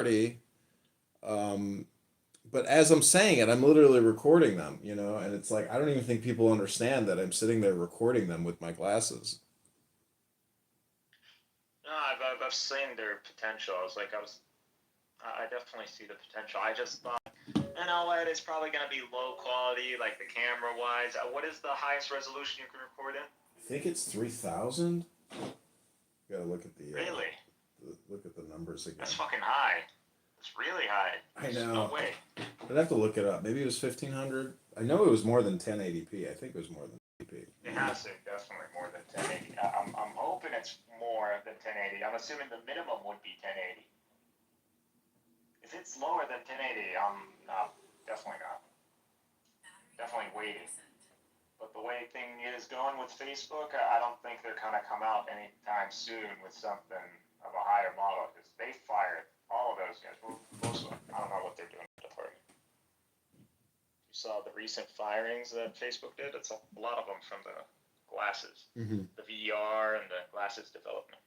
party. Um, but as I'm saying it, I'm literally recording them, you know, and it's like I don't even think people understand that I'm sitting there recording them with my glasses. No, I've seen their potential. I definitely see the potential. I just thought, you know what, it's probably going to be low quality, like the camera wise. What is the highest resolution you can record in? I think it's 3,000. Gotta look at Really? look at the numbers That's again. fucking high. It's really high. I There's no know. way. I'd have to look it up. Maybe it was 1,500. I know it was more than 1080p. I think it was more than 1080p. It has to definitely more than 1080. I'm hoping it's more than 1080. I'm assuming the minimum would be 1080. If it's lower than 1080, I'm not, definitely not. Definitely waiting. But the way thing is going with Facebook, I don't think they're gonna come out anytime soon with something of a higher model because they fired all of those guys. Well, most of them. I don't know what they're doing in the department. You saw the recent firings that Facebook did. It's a lot of them from the glasses, Mm-hmm. the VR and the glasses development.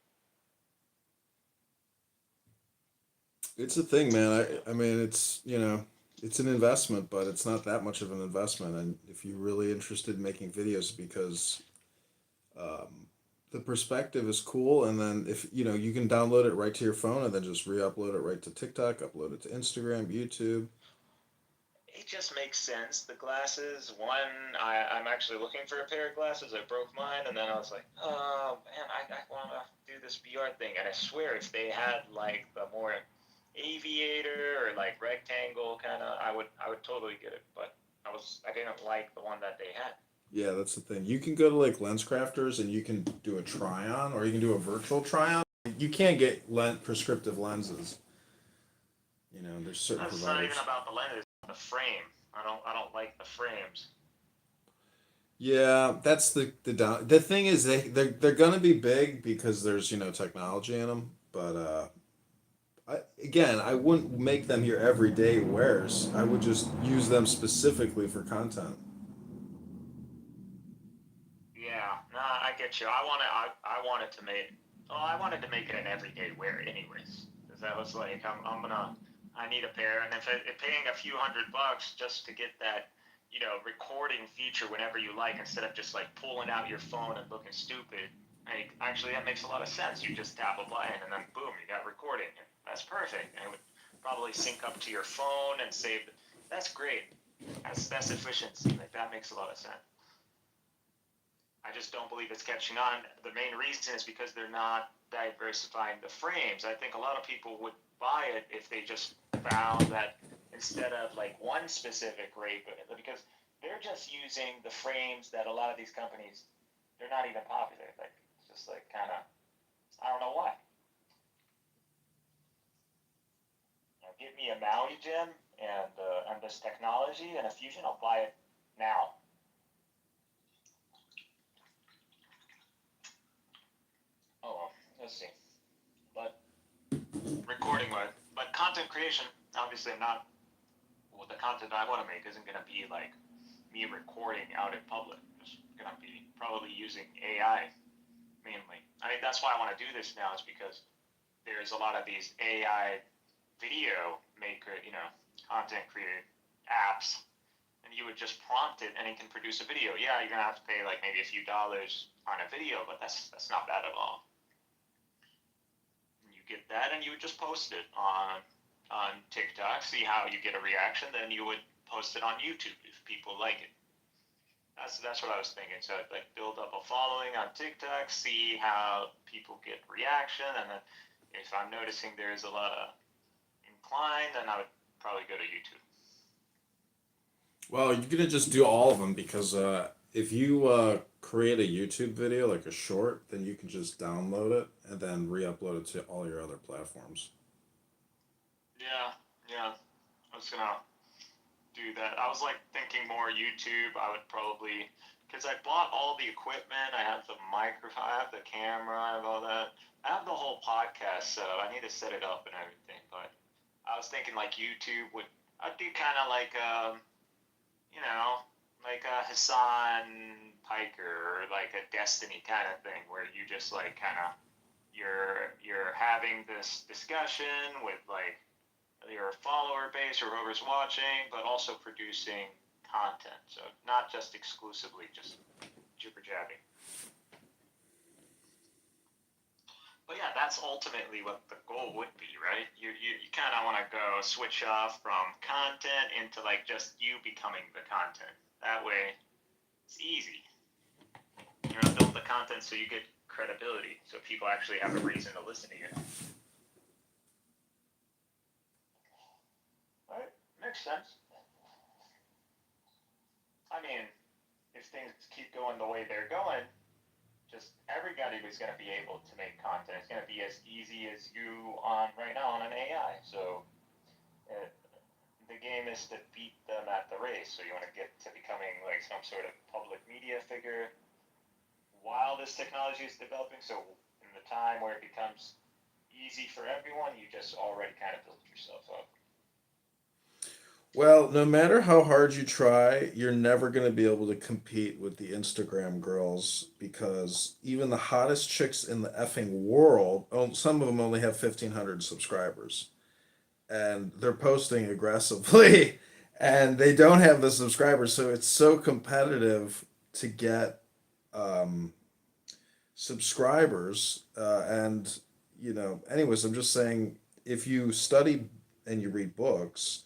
It's a thing, man. I mean, it's, you know, it's an investment, but it's not that much of an investment. And if you're really interested in making videos, because um, the perspective is cool, and then if you know, you can download it right to your phone, and then just re-upload it right to TikTok, upload it to Instagram, YouTube. It just makes sense. The glasses, I'm actually looking for a pair of glasses. I broke mine, and then I was like, oh man, I want to do this VR thing. And I swear, if they had like the more aviator or like rectangle kind of, I would totally get it. But I didn't like the one that they had. Yeah, that's the thing. You can go to like lens crafters and you can do a try on, or you can do a virtual try on. You can't get prescriptive lenses. You know, there's certain It's not even providers. about the lenses, the frame. I don't like the frames. Yeah, that's the thing is they're gonna be big because there's, you know, technology in them. But again, I wouldn't make them your everyday wears. I would just use them specifically for content. Yeah, nah, I get you. I wanted to make it an everyday wear, anyways, because that was like, I need a pair, and if paying a few $100 just to get that, recording feature whenever you like, instead of just like pulling out your phone and looking stupid, actually that makes a lot of sense. You just tap a button, and then boom, you got recording. That's perfect, and it would probably sync up to your phone and save. That's great. That's efficiency. Like that makes a lot of sense. I just don't believe it's catching on. The main reason is because they're not diversifying the frames. I think a lot of people would buy it if they just found that instead of like one specific rate, because they're just using the frames that a lot of these companies, they're not even popular. Like it's just like kind of, I don't know why. Give me a Maui gem and this technology and a fusion, I'll buy it now. Oh well, let's see. But recording wise, but content creation, obviously, I'm not. Well, the content I want to make isn't going to be like me recording out in public. It's going to be probably using AI mainly. I mean, that's why I want to do this now, is because there's a lot of these AI video maker, content creator apps, and you would just prompt it and it can produce a video. Yeah, you're gonna have to pay like maybe a few dollars on a video, but that's not bad at all. You get that, and you would just post it on TikTok, see how you get a reaction. Then you would post it on YouTube if people like it. That's what I was thinking. So I'd like build up a following on TikTok, see how people get reaction, and then if I'm noticing there's a lot of incline, then I would probably go to YouTube. Well, you're gonna just do all of them because if you create a YouTube video like a short, then you can just download it and then re-upload it to all your other platforms. Yeah, yeah. I was gonna do that. I was like thinking more YouTube. I would probably, because I bought all the equipment. I have the microphone, I have the camera, I have all that. I have the whole podcast set up. I need to set it up and everything. But I was thinking like YouTube would. I'd do kind of like you know, like a Hassan Piker or like a Destiny kind of thing, where you just like kind of you're having this discussion with like follower base or whoever's watching, but also producing content. So not just exclusively just jibber jabbing. But yeah, that's ultimately what the goal would be, right? You kind of want to go switch off from content into like just you becoming the content. That way, it's easy. You're gonna build the content so you get credibility, so people actually have a reason to listen to you. Right? Makes sense. I mean, if things keep going the way they're going, just everybody was going to be able to make content. It's going to be as easy as you on right now on an AI. So uh, the game is to beat them at the race. So you want to get to becoming like some sort of public media figure while this technology is developing. So in the time where it becomes easy for everyone, you just already kind of built yourself up. Well, no matter how hard you try, you're never going to be able to compete with the Instagram girls because even the hottest chicks in the effing world, some of them only have 1,500 subscribers and they're posting aggressively and they don't have the subscribers. So it's so competitive to get um, subscribers. Anyways, I'm just saying if you study and you read books,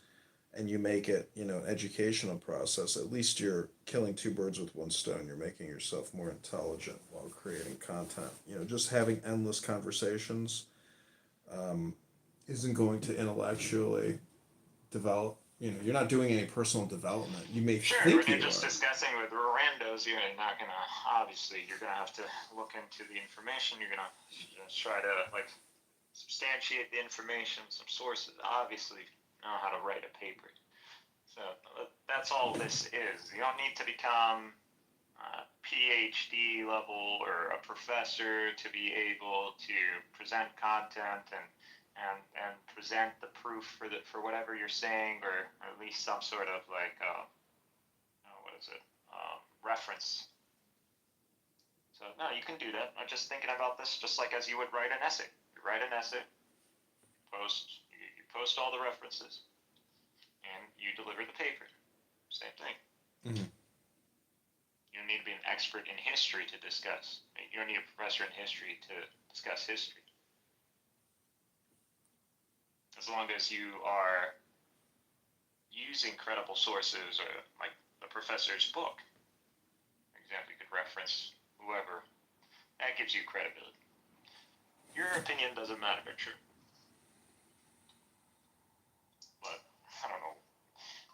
and you make it, an educational process, at least you're killing two birds with one stone. You're making yourself more intelligent while creating content. Just having endless conversations um, isn't going to intellectually develop. You're not doing any personal development. You may Sure, when think you're you just are. discussing with randos, you're not gonna. Obviously, you're gonna have to look into the information. You're gonna try to like substantiate the information, some sources. Obviously, know how to write a paper. So that's all this is. You don't need to become a PhD level or a professor to be able to present content and present the proof for whatever you're saying, or at least some sort of like what is it, reference. So no, you can do that. I'm just thinking about this just like as you would write an essay. You write an essay, you post all the references, and you deliver the paper. Same thing. Mm-hmm. You don't need to be an expert in history to discuss. You don't need a professor in history to discuss history. As long as you are using credible sources or like the professor's book, for example, you could reference whoever. That gives you credibility. Your opinion doesn't matter, true. But I don't know.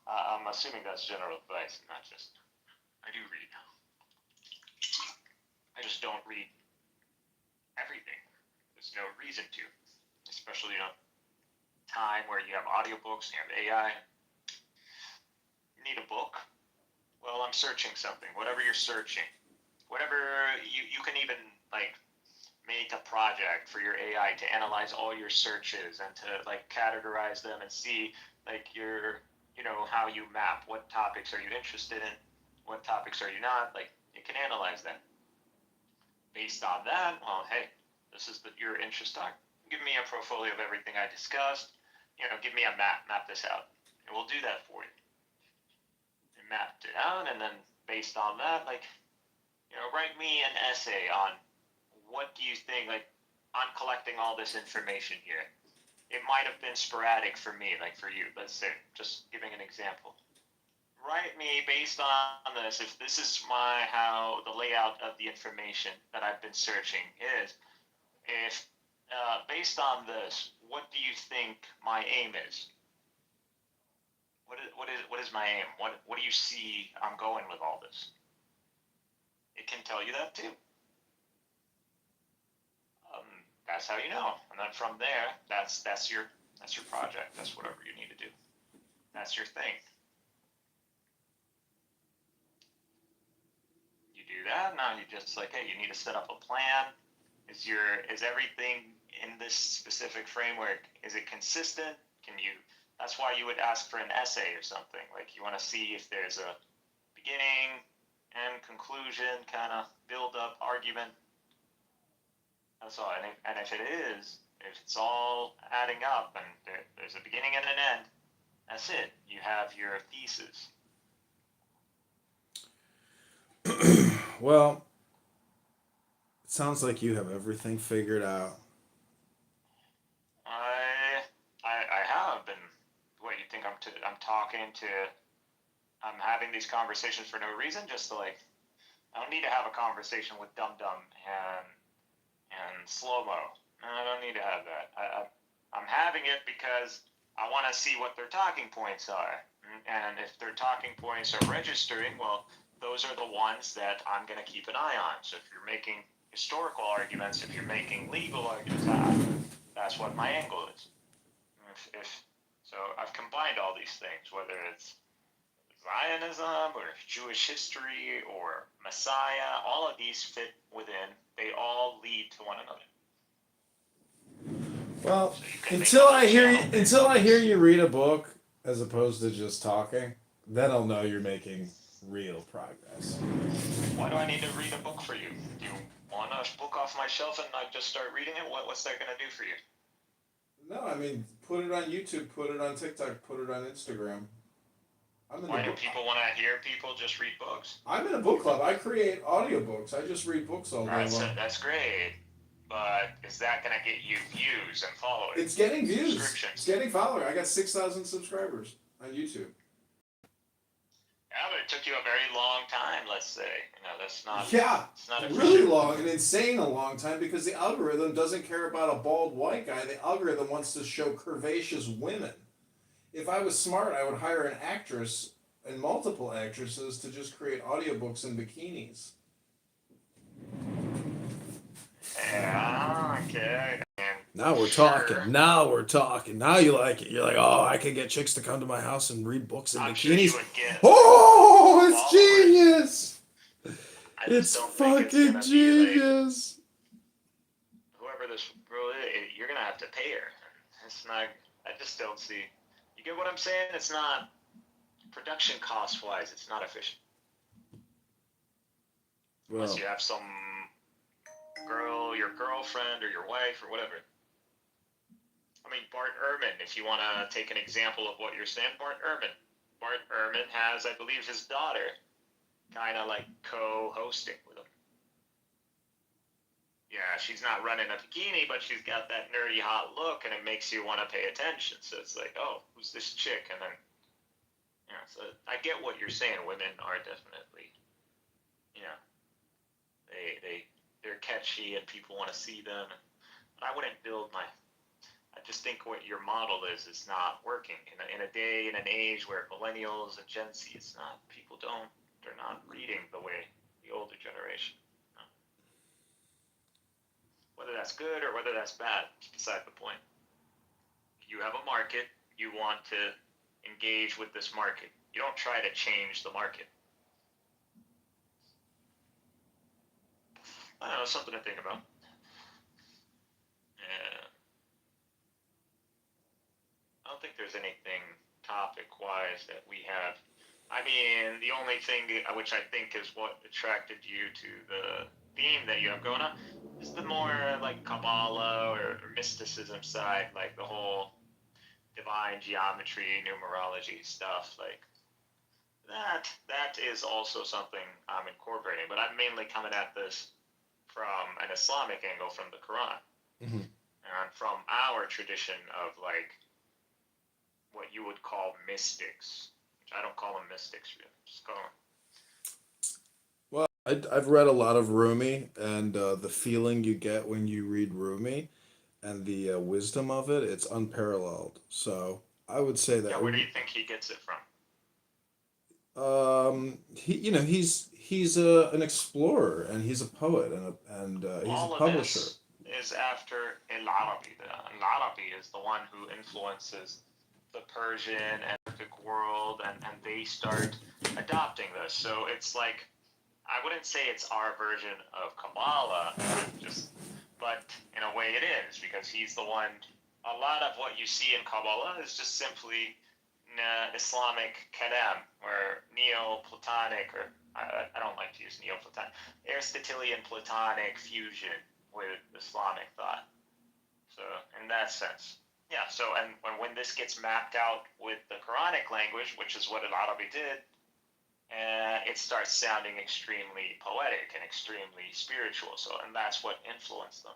I'm assuming that's general advice, not just. I do read. I just don't read everything. There's no reason to, especially in a time where you have audiobooks, you have AI. You need a book. Well, I'm searching something. Whatever you're searching, whatever you can even like make a project for your AI to analyze all your searches and to like categorize them and see like how you map what topics are you interested in, what topics are you not. Like it can analyze that. Based on that, well, hey, this is your interest on. Give me a portfolio of everything I discussed. Give me a map this out, and we'll do that for you. And mapped it out, and then based on that, like, write me an essay on what do you think, like, on collecting all this information here. It might have been sporadic for me, like for you. Let's say, just giving an example. Write me based on this. If this is how the layout of the information that I've been searching is, if based on this, what do you think my aim is? What is my aim? What do you see I'm going with all this? It can tell you that too. That's how you know, and then from there, that's your project. That's whatever you need to do. That's your thing. You do that. Now you just like, hey, you need to set up a plan. Is everything in this specific framework? Is it consistent? Can you? That's why you would ask for an essay or something. Like you want to see if there's a beginning and conclusion, kind of build up argument. That's all. And if it is, if it's all adding up and there's a beginning and an end, That's it. You have your thesis. Well, it sounds like you have everything figured out. I I have been. What you think I'm talking to? I'm having these conversations for no reason, just to like. I don't need to have a conversation with Dum Dum and slow mo. I don't need to have that. I'm having it because I want to see what their talking points are, and if their talking points are registering, well, those are the ones that I'm going to keep an eye on. So if you're making historical arguments, if you're making legal arguments, that's what my angle is. If so, I've combined all these things, whether it's Zionism or Jewish history or Messiah. All of these fit within. They all lead to one another. Well, So you can make a whole until channel I based hear on this. you read a book as opposed to just talking, then I'll know you're making real progress. Why do I need to read a book for you? Do you want a book off my shelf and I just start reading it? What's that going to do for you? No, I mean, put it on YouTube, put it on TikTok, put it on Instagram. I'm in the Why do book. people want to hear people just read books? I'm in a book club. I create audiobooks. I just read books all day long. That's great. But is that going to get you views and followers? It's getting views. Subscriptions. It's getting followers. I got 6,000 subscribers on YouTube. Yeah, but it took you a very long time, let's say. That's not. Yeah, It's not really efficient. long, an insane a long time, because the algorithm doesn't care about a bald white guy. The algorithm wants to show curvaceous women. If I was smart, I would hire an actress and multiple actresses to just create audiobooks in bikinis. Yeah, okay. Now we're talking. Now we're talking. Now you like it. You're like, oh, I could get chicks to come to my house and read books in I'm bikinis. sure you would get. Oh, it's followers. genius! I just It's don't think it's fucking gonna be like genius. whoever this girl is. You're gonna have to pay her. It's not. I just don't see. You get what I'm saying? It's not production cost wise. It's not efficient unless Well, you have some girl, your girlfriend or your wife or whatever. I mean, Bart Ehrman. If you want to take an example of what you're saying, Bart Ehrman has, I believe, his daughter kind of like co-hosting with him. Yeah, she's not running a bikini, but she's got that nerdy hot look, and it makes you want to pay attention. So it's like, oh, who's this chick? And then, so I get what you're saying. Women are definitely, you know, they're catchy, and people want to see them. But I wouldn't build my. I just think what your model is not working in a day in an age where millennials and Gen Z, it's not. People don't. They're not reading the way the older generation. Whether that's good or whether that's bad, it's beside the point. You have a market, you want to engage with this market. You don't try to change the market. I don't know, something to think about. Yeah. I don't think there's anything topic-wise that we have. I mean, the only thing which I think is what attracted you to the theme that you have going on is the more like Kabbalah or mysticism side, like the whole divine geometry, numerology stuff, like that is also something I'm incorporating. But I'm mainly coming at this from an Islamic angle from the Quran. mm-hmm. And from our tradition of like what you would call mystics, which I don't call them mystics, just call them. Well, I've read a lot of Rumi, and the feeling you get when you read Rumi and the wisdom of it, it's unparalleled. So I would say that. Yeah, where do you think he gets it from? He's an explorer, and he's a poet, and he's a All of publisher. this is after Al-Arabi. Al-Arabi is the one who influences the Persian and Arabic world, and they start adopting this. So it's like, I wouldn't say it's our version of Kabbalah, but in a way it is, because he's the one. A lot of what you see in Kabbalah is just simply Islamic Kalam, or Neoplatonic, or I don't like to use Neoplatonic, Aristotelian Platonic fusion with Islamic thought. So in that sense, Yeah, so and when this gets mapped out with the Quranic language, which is what Al-Arabi did, it starts sounding extremely poetic and extremely spiritual. So, and that's what influenced them.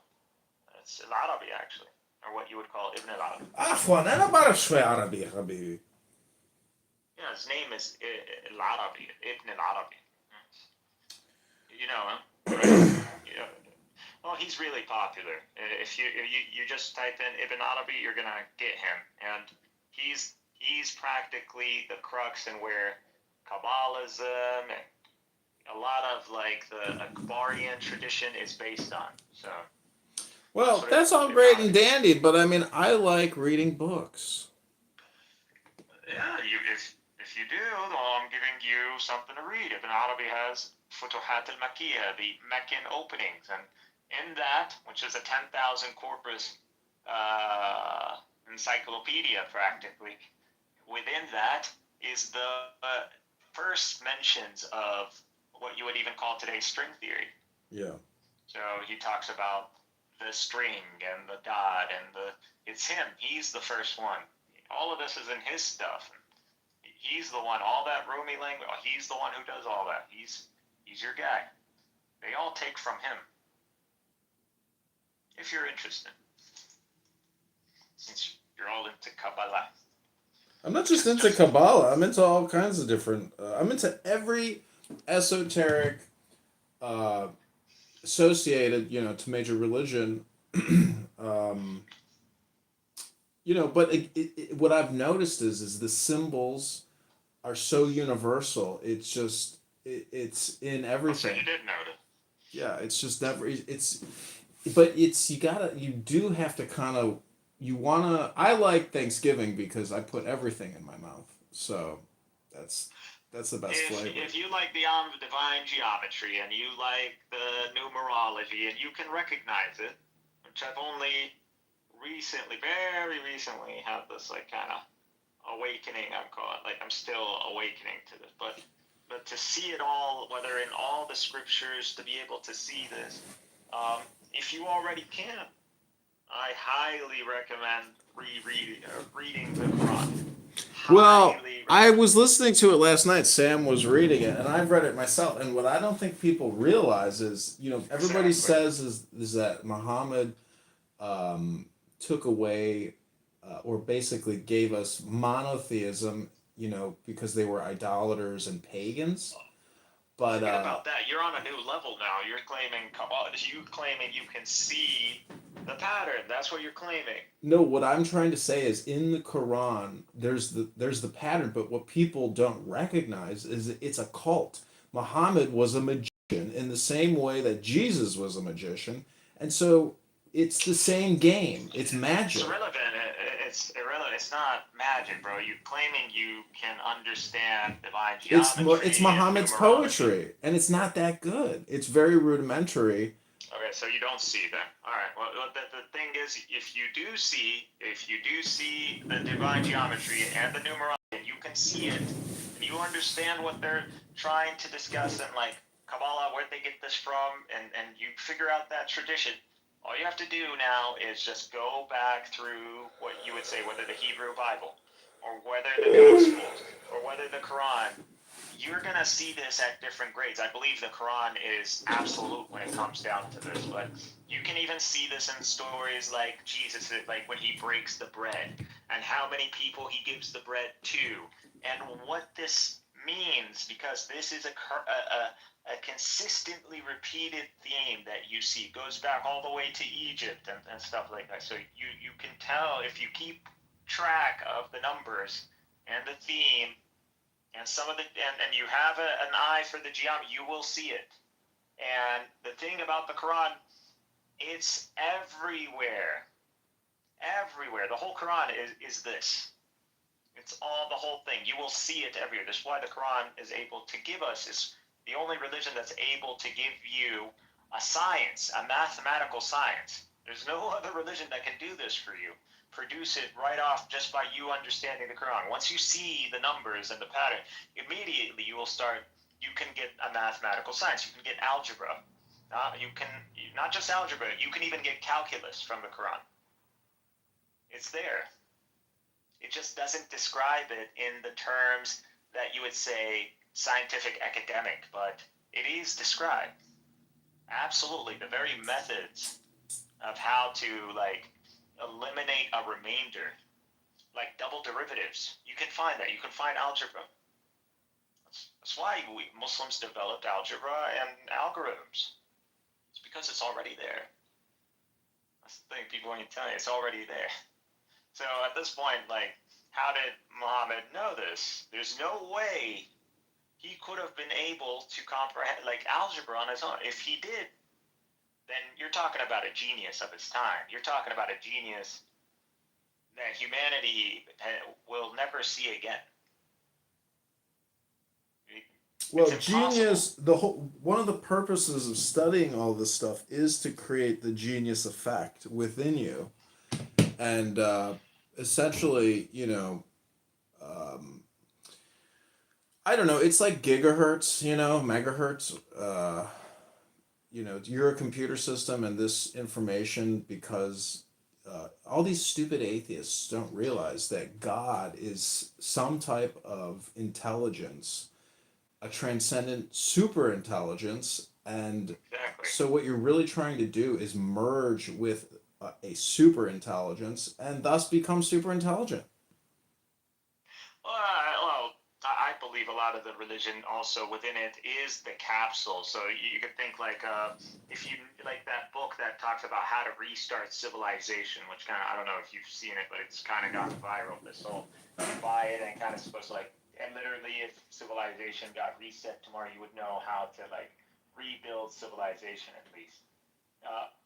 It's Al-Arabi, actually, or what you would call Ibn al-Arabi. عفوا انا بعرف شوي عربي يا حبيبي. Yeah, his name is Al-Arabi, Ibn al-Arabi. You know him, right? Yeah. Well, he's really popular. If you just type in Ibn Arabi, you're gonna get him, and he's practically the crux and where Kabbalism and a lot of like the Akbarian tradition is based on. So that's Well, what that's all Ibn great and Arabi. dandy, but I mean, I like reading books. Yeah, if you do, well, I'm giving you something to read. Ibn Arabi has Futuhat al-Makkiyah, the Meccan openings, and in that, which is a 10,000 corpus encyclopedia practically, within that is the first mentions of what you would even call today string theory. Yeah. So he talks about the string and the dot and it's him. He's the first one. All of this is in his stuff. He's the one. All that Rumi language. He's the one who does all that. He's your guy. They all take from him. If you're interested, since you're all into Kabbalah. I'm not just into Kabbalah. I'm into all kinds of different. I'm into every esoteric uh, associated, to major religion. um, but what I've noticed is the symbols are so universal. It's just it's in So everything. you did notice. Yeah, it's just never. But you do have to kind of you wanna. I like Thanksgiving because I put everything in my mouth. So that's that's the best flavor. If you like the divine geometry and you like the numerology and you can recognize it, which I've only recently, very recently, had this like kind of awakening. I'm calling like I'm still awakening to this, but to see it all, whether in all the scriptures, to be able to see this, if you already can, I highly recommend reading the Quran. Well, I was listening to it last night. Sam was reading it, and I've read it myself. And what I don't think people realize is, everybody says is that Muhammad took away or basically gave us monotheism, because they were idolaters and pagans. But forget about that. You're on a new level now. You're claiming you can see the pattern. That's what you're claiming. No, what I'm trying to say is in the Quran, there's the pattern, but what people don't recognize is it's a cult. Muhammad was a magician in the same way that Jesus was a magician, and so it's the same game. It's magic. It's irrelevant. It's irrelevant. It's not magic, bro. You claiming you can understand divine geometry. It's Muhammad's poetry, and it's not that good. It's very rudimentary. Okay, so you don't see then. All right. Well, the thing is, if you do see the divine geometry and the numerology, and you can see it, and you understand what they're trying to discuss, and like Kabbalah, where they get this from, and you figure out that tradition. All you have to do now is just go back through what you would say, whether the Hebrew Bible, or whether the Gospels, or whether the Quran. You're going to see this at different grades. I believe the Quran is absolute when it comes down to this, but you can even see this in stories like Jesus, like when he breaks the bread, and how many people he gives the bread to, and what this means, because this is a consistently repeated theme that you see. It goes back all the way to Egypt and stuff like that. So you can tell if you keep track of the numbers and the theme and some of and you have an eye for the geometry, you will see it. And the thing about the Quran, it's everywhere. Everywhere. The whole Quran is this. It's all the whole thing. You will see it everywhere. That's why the Quran is able to give us, is the only religion that's able to give you a science, a mathematical science. There's no other religion that can do this for you. Produce it right off just by you understanding the Quran. Once you see the numbers and the pattern, immediately you can get a mathematical science. You can get algebra. You can, not just algebra, you can even get calculus from the Quran. It's there. It just doesn't describe it in the terms that you would say scientific academic, but it is described. Absolutely. The very methods of how to like eliminate a remainder, like double derivatives. You can find that. You can find algebra. That's why Muslims developed algebra and algorithms. It's because it's already there. That's the thing people want to tell you. It's already there. So at this point, like, how did Muhammad know this? There's no way he could have been able to comprehend like algebra on his own. If he did, then you're talking about a genius of his time. You're talking about a genius that humanity will never see again. It's Well, impossible. genius, the whole one of the purposes of studying all this stuff is to create the genius effect within you. And essentially, um, I don't know, it's like gigahertz, megahertz. You're a computer system, and this information, because all these stupid atheists don't realize that God is some type of intelligence, a transcendent super intelligence. And Exactly. so what you're really trying to do is merge with a super intelligence and thus become super intelligent. Well, I believe a lot of the religion also within it is the capsule. So you could think like if you like that book that talks about how to restart civilization, which kind of I don't know if you've seen it, but it's kind of gone viral. This whole you buy it and kind of supposed to like and literally if civilization got reset tomorrow, you would know how to like rebuild civilization at least.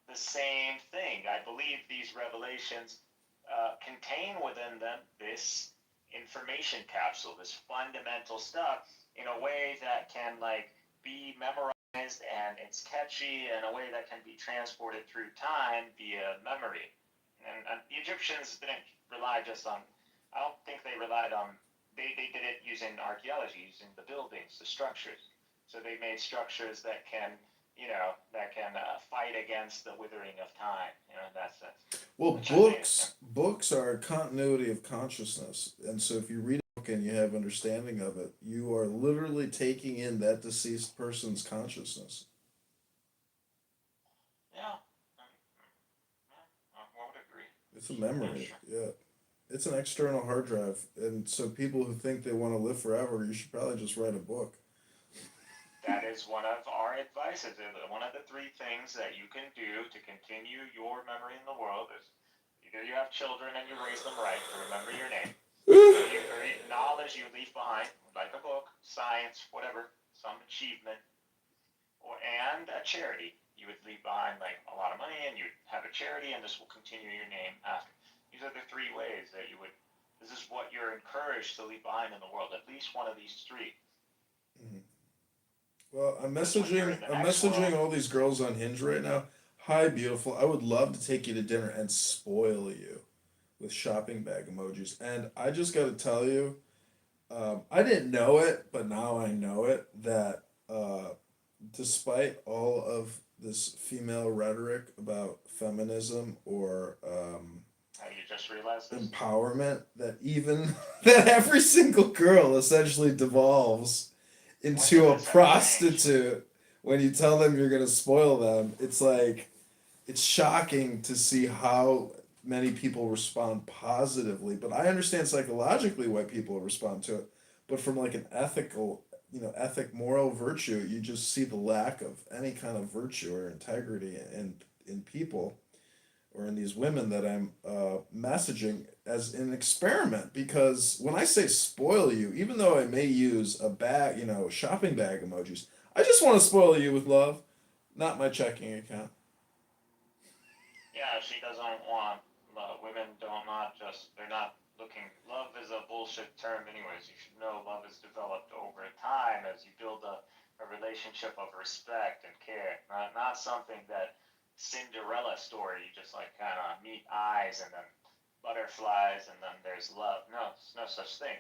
The same thing. I believe these revelations contain within them this information capsule, this fundamental stuff in a way that can like be memorized and it's catchy in a way that can be transported through time via memory. And the Egyptians didn't rely just on. I don't think they relied on. They did it using archaeology, using the buildings, the structures. So they made structures that can fight against the withering of time, in that sense, Well, which I think, books are a continuity of consciousness, and so if you read a book and you have understanding of it, you are literally taking in that deceased person's consciousness. yeah, I would agree. It's a Yeah, memory, sure. yeah. It's an external hard drive, and so people who think they want to live forever, you should probably just write a book. That is one of our advices. One of the three things that you can do to continue your memory in the world is either you have children and you raise them right to remember your name, or knowledge you leave behind, like a book, science, whatever, some achievement, and a charity. You would leave behind like a lot of money, and you'd have a charity, and this will continue your name after. These are the three ways that you would. This is what you're encouraged to leave behind in the world. At least one of these three, Mhm. Well, I'm because when you're messaging. in the I'm next world, messaging all these girls on Hinge right now. Hi, beautiful. I would love to take you to dinner and spoil you with shopping bag emojis. And I just got to tell you, I didn't know it, but now I know it that despite all of this female rhetoric about feminism or you just realize this. empowerment, that even that every single girl essentially devolves When into did a this ever change? prostitute when you tell them you're gonna spoil them. It's like it's shocking to see how many people respond positively, but I understand psychologically why people respond to it. But from like an ethical, moral virtue, you just see the lack of any kind of virtue or integrity in people or in these women that I'm messaging as an experiment. Because when I say spoil you, even though I may use a bag, shopping bag emojis, I just want to spoil you with love, not my checking account. Yeah, she doesn't want women. Don't not just they're not looking. Love is a bullshit term, anyways. You should know love is developed over time as you build a relationship of respect and care. Not something that Cinderella story. You just like kind of meet eyes and then butterflies and then there's love. No, there's no such thing.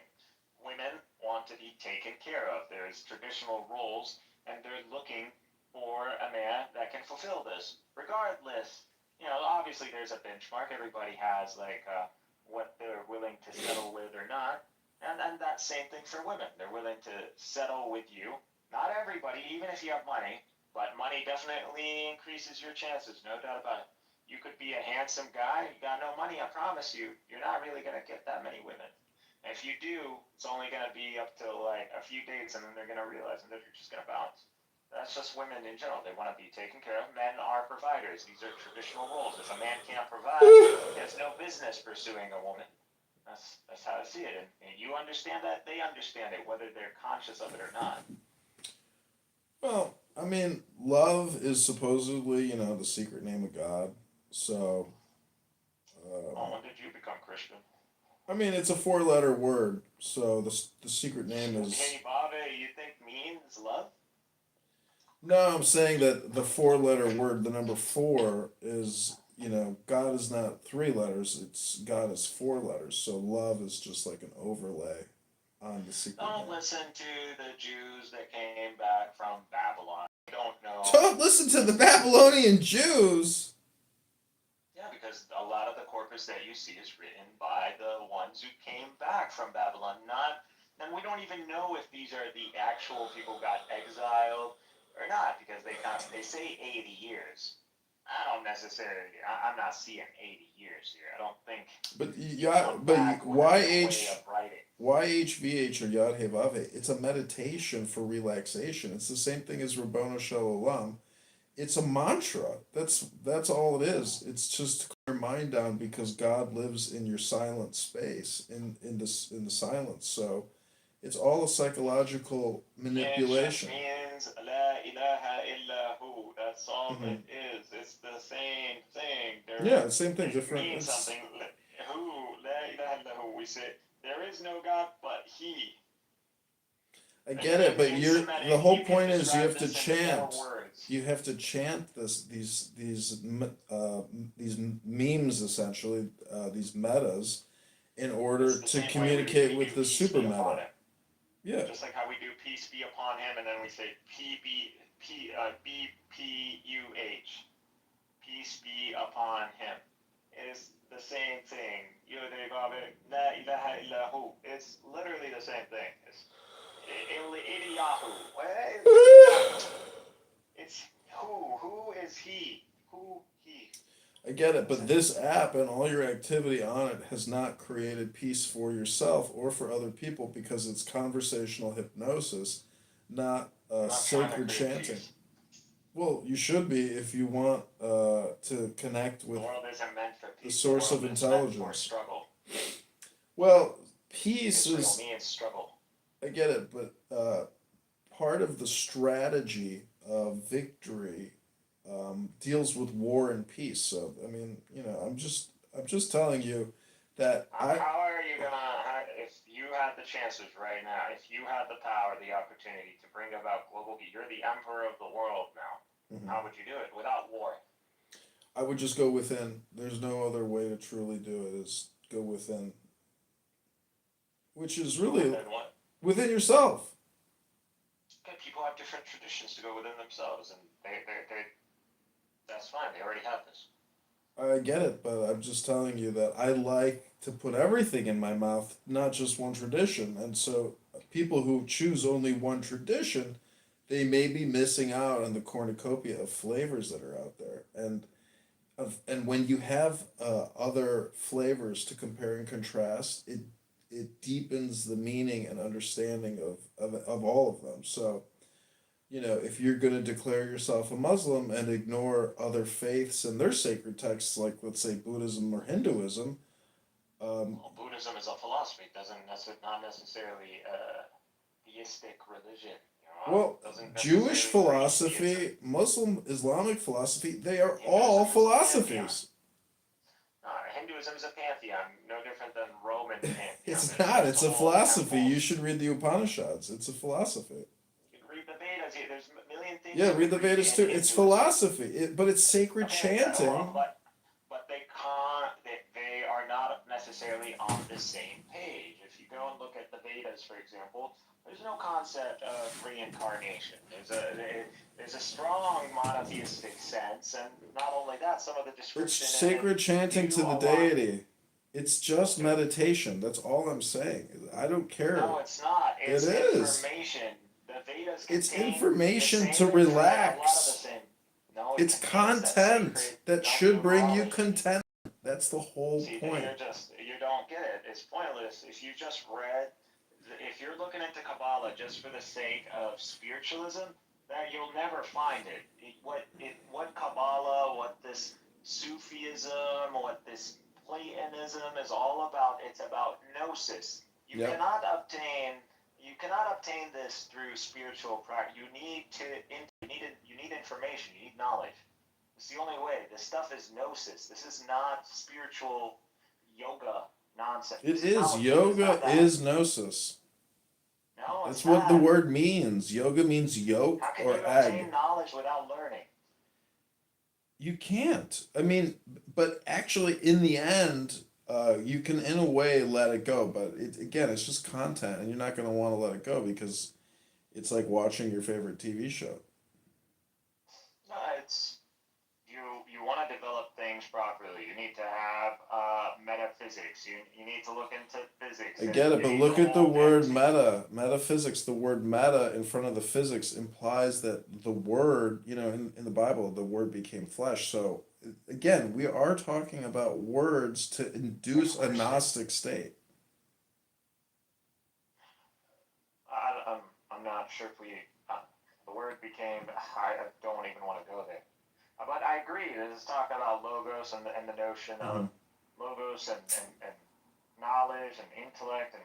Women want to be taken care of. There's traditional roles, and they're looking for a man that can fulfill this, regardless Obviously there's a benchmark. Everybody has like what they're willing to settle with or not, and that same thing for women. They're willing to settle with you. Not everybody, even if you have money, but money definitely increases your chances, no doubt about it. You could be a handsome guy, you got no money. I promise you, you're not really gonna get that many women. And if you do, it's only gonna be up to like a few dates, and then they're gonna realize that you're just gonna bounce. That's just women in general. They want to be taken care of. Men are providers. These are traditional roles. If a man can't provide, he has no business pursuing a woman. That's how I see it. And you understand that. They understand it, whether they're conscious of it or not. Well, I mean, love is supposedly, the secret name of God. So, Oh, um, when did you become Christian? I mean, it's a four-letter word. So the secret name is. Hey, Bobby, you think means love? No, I'm saying that the four-letter word, the number four, is, God is not three letters. It's God is four letters. So love is just like an overlay on the secret Don't name. listen to the Jews that came back from Babylon. They don't know. Don't listen to the Babylonian Jews. Yeah, because a lot of the corpus that you see is written by the ones who came back from Babylon. Not, and we don't even know if these are the actual people who got exiled or not, because they say 80 years. I don't necessarily. I'm not seeing 80 years here. I don't think But you yeah, come but back with a new way of writing. YHVH or Yad He Vav He, it's a meditation for relaxation. It's the same thing as Rabbono Shalom. It's a mantra. That's all it is. It's just to calm your mind down because God lives in your silent space, in the silence. So it's all a psychological It just manipulation. means La ilaha illahu. That's all Hmm. it is. It's the same thing. Yeah, same thing, It different. means It's something. Who? La ilaha illahu. We say, there is no God but He. I And get it, but in the Semitic, whole you can point is you describe have to this in four chant. words. You have to chant these memes essentially, these metas, in It's order the to same way communicate we with do the peace super be upon meta. Him. Yeah, Just like how we do peace be upon Him, and then we say BPUH. Peace be upon Him. It is the same thing. Yodhe Babe, La ilaha illahu. It's literally the same thing. It's Eliyahu. It's who? Who is He? Who He? I get it, That's but it. this app and all your activity on it has not created peace for yourself or for other people because it's conversational hypnosis, not I'm not trying to sacred create chanting. peace. Well, you should be if you want to connect The with world isn't meant for the peace. The source world of is meant for intelligence. struggle. Well, peace Israel is, means struggle. I get it, but part of the strategy of victory deals with war and peace. So, I mean, I'm just telling you that How are you gonna, if you had the chances right now, if you had the power, the opportunity to bring about global peace, you're the emperor of the world now. Mhm. How would you do it without war? I would just go within. There's no other way to truly do it. Is go within, which is Go really within what? within yourself. Okay, people have different traditions to go within themselves, and they that's fine. They already have this. I get it, but I'm just telling you that I like to put everything in my mouth, not just one tradition. And so people who choose only one tradition, they may be missing out on the cornucopia of flavors that are out there. And when you have other flavors to compare and contrast, it deepens the meaning and understanding of all of them. So if you're going to declare yourself a Muslim and ignore other faiths and their sacred texts, like let's say Buddhism or Hinduism, um, Well, Buddhism is a philosophy. That's not necessarily a theistic religion. well, Doesn't Jewish necessarily preach theism. philosophy, Muslim, Islamic philosophy, they are all Hinduism is a pantheon. philosophies. Hinduism is a pantheon, no different than Roman pantheon. It's There's not, it's a multiple philosophy. You temples. should read the Upanishads. It's a philosophy. You can read the Vedas. There's a million things Yeah, you read could the read Vedas in too. It's Hinduism. philosophy, but it's sacred Okay, well, chanting. but they are not necessarily on the same page. If you go and look at the Vedas, for example, there's no concept of reincarnation. There's a strong monotheistic sense, and not only that, some of the It's description in it sacred chanting do to the align. deity. It's just Okay, meditation. That's all I'm saying. I don't care. no, it's not. It It's is. information. The Vedas It's contain the information to same a lot of the relax. same. No, it It's contains that content sacred that should bring you numerology. content. That's the whole See, point. you don't get it. It's pointless. If you just read, if you're looking into Kabbalah just for the sake of spiritualism, then you'll never find it. What Kabbalah, what this Sufism, what this Platonism is all about, it's about gnosis. You Yep. cannot obtain you cannot obtain this through spiritual practice. You need information. You need knowledge. It's the only way. This stuff is gnosis. This is not spiritual yoga nonsense. It This is not is. what yoga is not Yoga that. is gnosis. No, It's it's what the not. word means. Yoga means How yoke can or you egg. obtain knowledge without learning? You can't. I mean, but actually, in the end, you can, in a way, let it go. But again, it's just content, and you're not going to want to let it go because it's like watching your favorite TV show. No, it's you. You want to develop things properly. You need to have metaphysics. You need to look into physics, I and get it, you but need to look at the hold word empty. meta, metaphysics. The word meta in front of the physics implies that the word, in the Bible, the word became flesh. So again, we are talking about words to Of induce a course, Gnostic state. I'm not sure if we. The word became. I don't even want to go there. But I agree. This is talking about logos and the notion Hmm. of logos and knowledge and intellect, and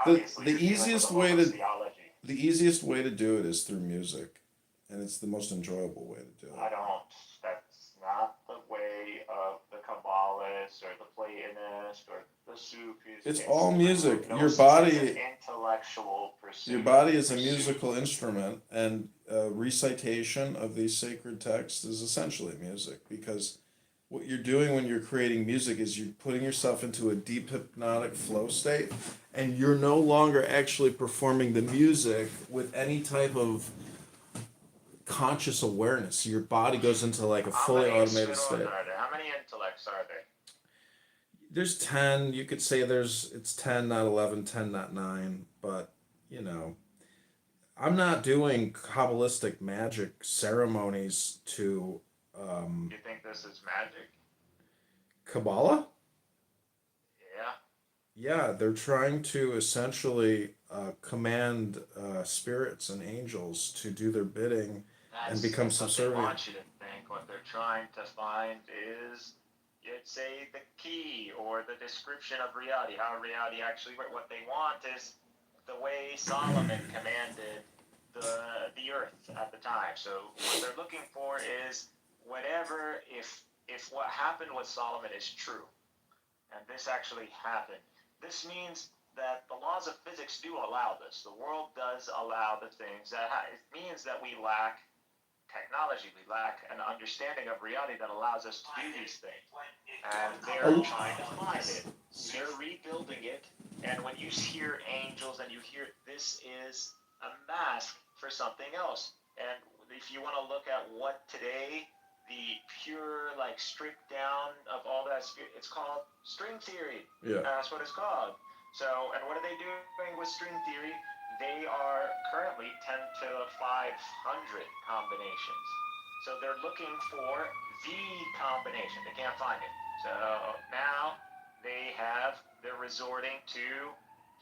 The obviously the you're dealing with easiest a way logos to theology. the easiest way to do it is through music, and it's the most enjoyable way to do I it. don't. That's not the way of the Kabbalists or the Platonists or the Sufis. It's It's all through music. gnosis. It's an intellectual Your pursuit. body is a Pursuit. musical instrument, and recitation of these sacred texts is essentially music because what you're doing when you're creating music is you're putting yourself into a deep hypnotic flow state, and you're no longer actually performing the music with any type of conscious awareness. Your body goes into like a How fully many automated spheros state. are there? How many intellects are there? There's 10. You could say it's 10, not 11, 10, not 9, but you know, I'm not doing Kabbalistic magic ceremonies to Do you think this is magic? Kabbalah. Yeah. Yeah, they're trying to essentially command spirits and angels to do their bidding and become That's what they subservient. want you to think. What they're trying to find is, you'd say, the key or the description of reality, how reality actually works. What they want is the way Solomon commanded the earth at the time. So what they're looking for is whatever, if what happened with Solomon is true, and this actually happened. This means that the laws of physics do allow this. The world does allow the things it means that we lack technology. We lack an understanding of reality that allows us to do these things. And they're A, trying to find it. They're rebuilding it. And when you hear angels and you hear this is a mask for something else. And if you want to look at what today, the pure, like stripped down of all that, it's called string theory. yeah. That's what it's called. So, and what are they doing with string theory? They are currently 10 to the 500 combinations. So they're looking for the combination. They can't find it. So now they're resorting to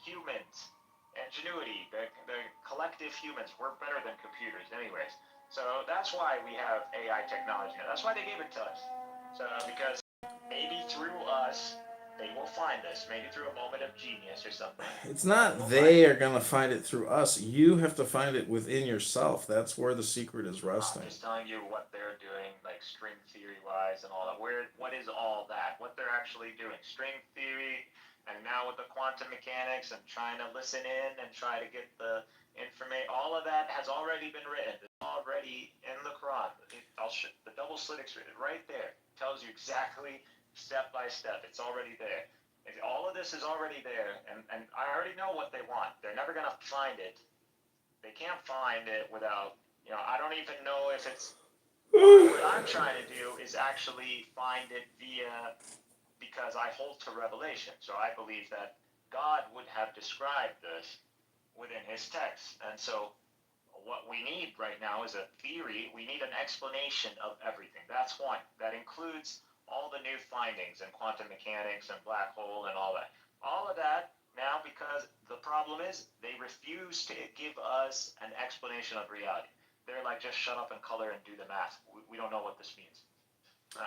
humans, ingenuity, the collective humans. We're better than computers, anyways. So that's why we have AI technology now. That's why they gave it to us. So because maybe through us, they will find us. Maybe through a moment of genius or something, It's they not will find they it. are going to find it through us. You have to find it within yourself. That's where the secret is I'm resting. just telling you what they're doing, like string theory wise and all that. What is all that? What they're actually doing? String theory, and now with the quantum mechanics and trying to listen in and try to get the information. All of that has already been written. It's already in the Quran. The double slit right there tells you exactly step by step. It's already there. All of this is already there, and I already know what they want. They're never gonna find it. They can't find it without, I don't even know if it's. What I'm trying to do is actually find it via, because I hold to Revelation. So I believe that God would have described this within his text. And so what we need right now is a theory. We need an explanation of everything. That's one. That includes all the new findings in quantum mechanics and black hole and all that. All of that now, because the problem is they refuse to give us an explanation of reality. They're like, just shut up and color and do the math. We don't know what this means.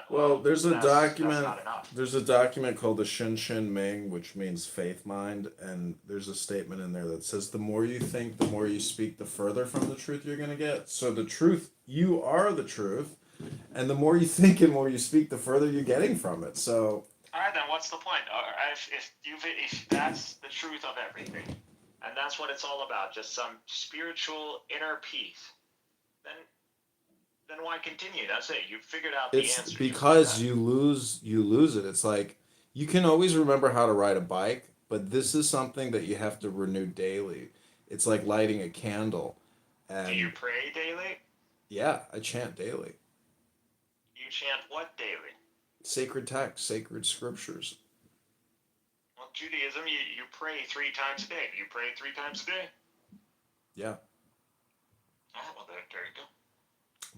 Well, Well, there's a that's document. not enough. There's a document called the Shin Shin Ming, which means faith mind, and there's a statement in there that says the more you think, the more you speak, the further from the truth you're gonna get. So the truth, you are the truth, and the more you think and more you speak, the further you're getting from it. So All right, then what's the point? If that's the truth of everything, and that's what it's all about, just some spiritual inner peace, then why continue? That's it. You figured out the it's answer. Just do because that. you lose it. It's like you can always remember how to ride a bike, but this is something that you have to renew daily. It's like lighting a candle, Do you and pray daily? yeah, I chant daily. You chant what daily? Sacred text, sacred scriptures. Well, Judaism, you pray 3 times a day. Do you pray 3 times a day? Yeah. Ah, well, there you go.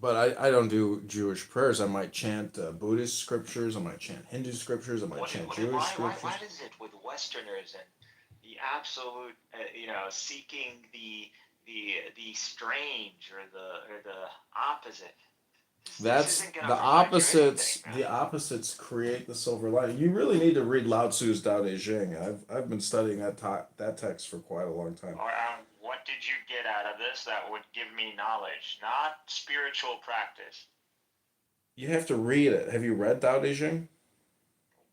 But I don't do Jewish prayers. I might chant Buddhist scriptures. I might chant Hindu scriptures. I might chant Jewish Why scriptures. does it with Westerners and the absolute, seeking the strange or the opposite? This That's isn't gonna the provide you anything, opposites. The man. opposites create the silver lining. You really need to read Lao Tzu's Tao Te Ching. I've been studying that text for quite a long time. Or what did you get out of this that would give me knowledge, not spiritual practice? You have to read it. Have you read Tao Te Ching?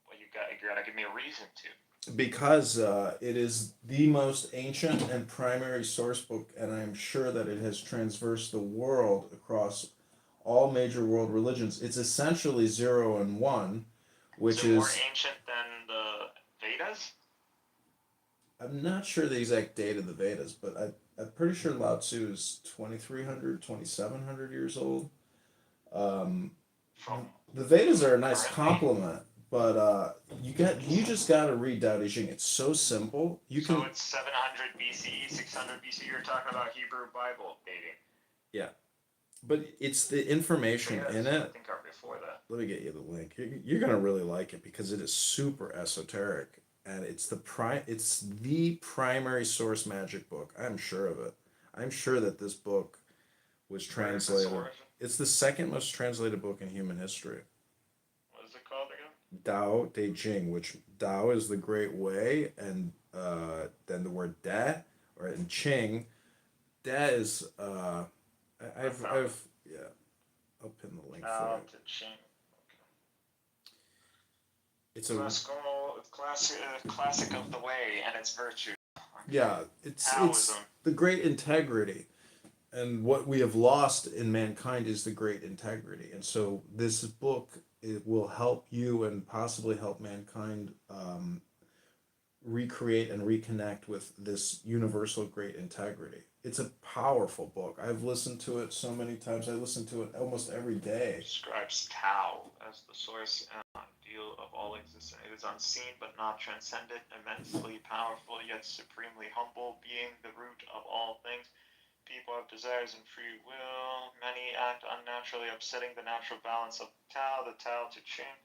Well, you gotta give me a reason to. Because it is the most ancient and primary source book, and I am sure that it has transversed the world across all major world religions. It's essentially zero and one, Is which it more is, ancient than the Vedas? I'm not sure the exact date of the Vedas, but I'm pretty sure Lao Tzu is 2,300, 2,700 years old. Um, From the Vedas are a nice currently? compliment, but you just got to read Tao Te Ching. It's so simple. You So can, it's 700 BCE, 600 BCE. You're talking about Hebrew Bible dating. yeah, but it's the information in Vedas, I it. think, are before that. Let me get you the link. You're gonna really like it because it is super esoteric, and it's the primary source magic book. I'm sure of it. I'm sure that this book was Where is this translated. origin? It's the second most translated book in human history. What is it called again? Tao Te Ching, which Tao is the great way, and then the word Da or in Ching, Da is I found it. I've yeah, I'll pin the link for Tao you. Te Ching. It's a Classical, classic of the way and its virtue. Okay. Yeah, it's Taoism. the great integrity, and what we have lost in mankind is the great integrity. And so this book, it will help you and possibly help mankind recreate and reconnect with this universal great integrity. It's a powerful book. I've listened to it so many times. I listen to it almost every day. Describes Tao as the source and ideal of all existence. It is unseen but not transcendent, immensely powerful yet supremely humble, being the root of all things. People have desires and free will. Many act unnaturally, upsetting the natural balance of Tao. The Tao Te Ching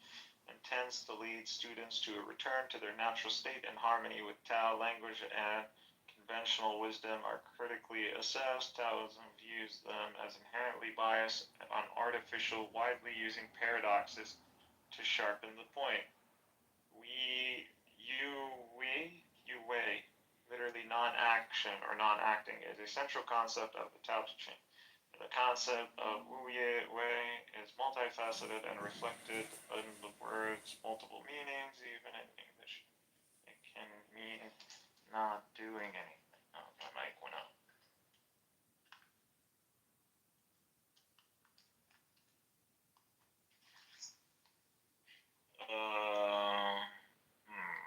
intends to lead students to a return to their natural state in harmony with Tao. Language and conventional wisdom are critically assessed. Taoism views them as inherently biased and artificial, widely using paradoxes to sharpen the point. We, you way, literally non-action or non-acting, is a central concept of the Tao Te Ching. The concept of Wu Ye Wei is multifaceted and reflected in the word's multiple meanings, even in English. It can mean not doing anything. Oh, my mic went out. Uh, hmm.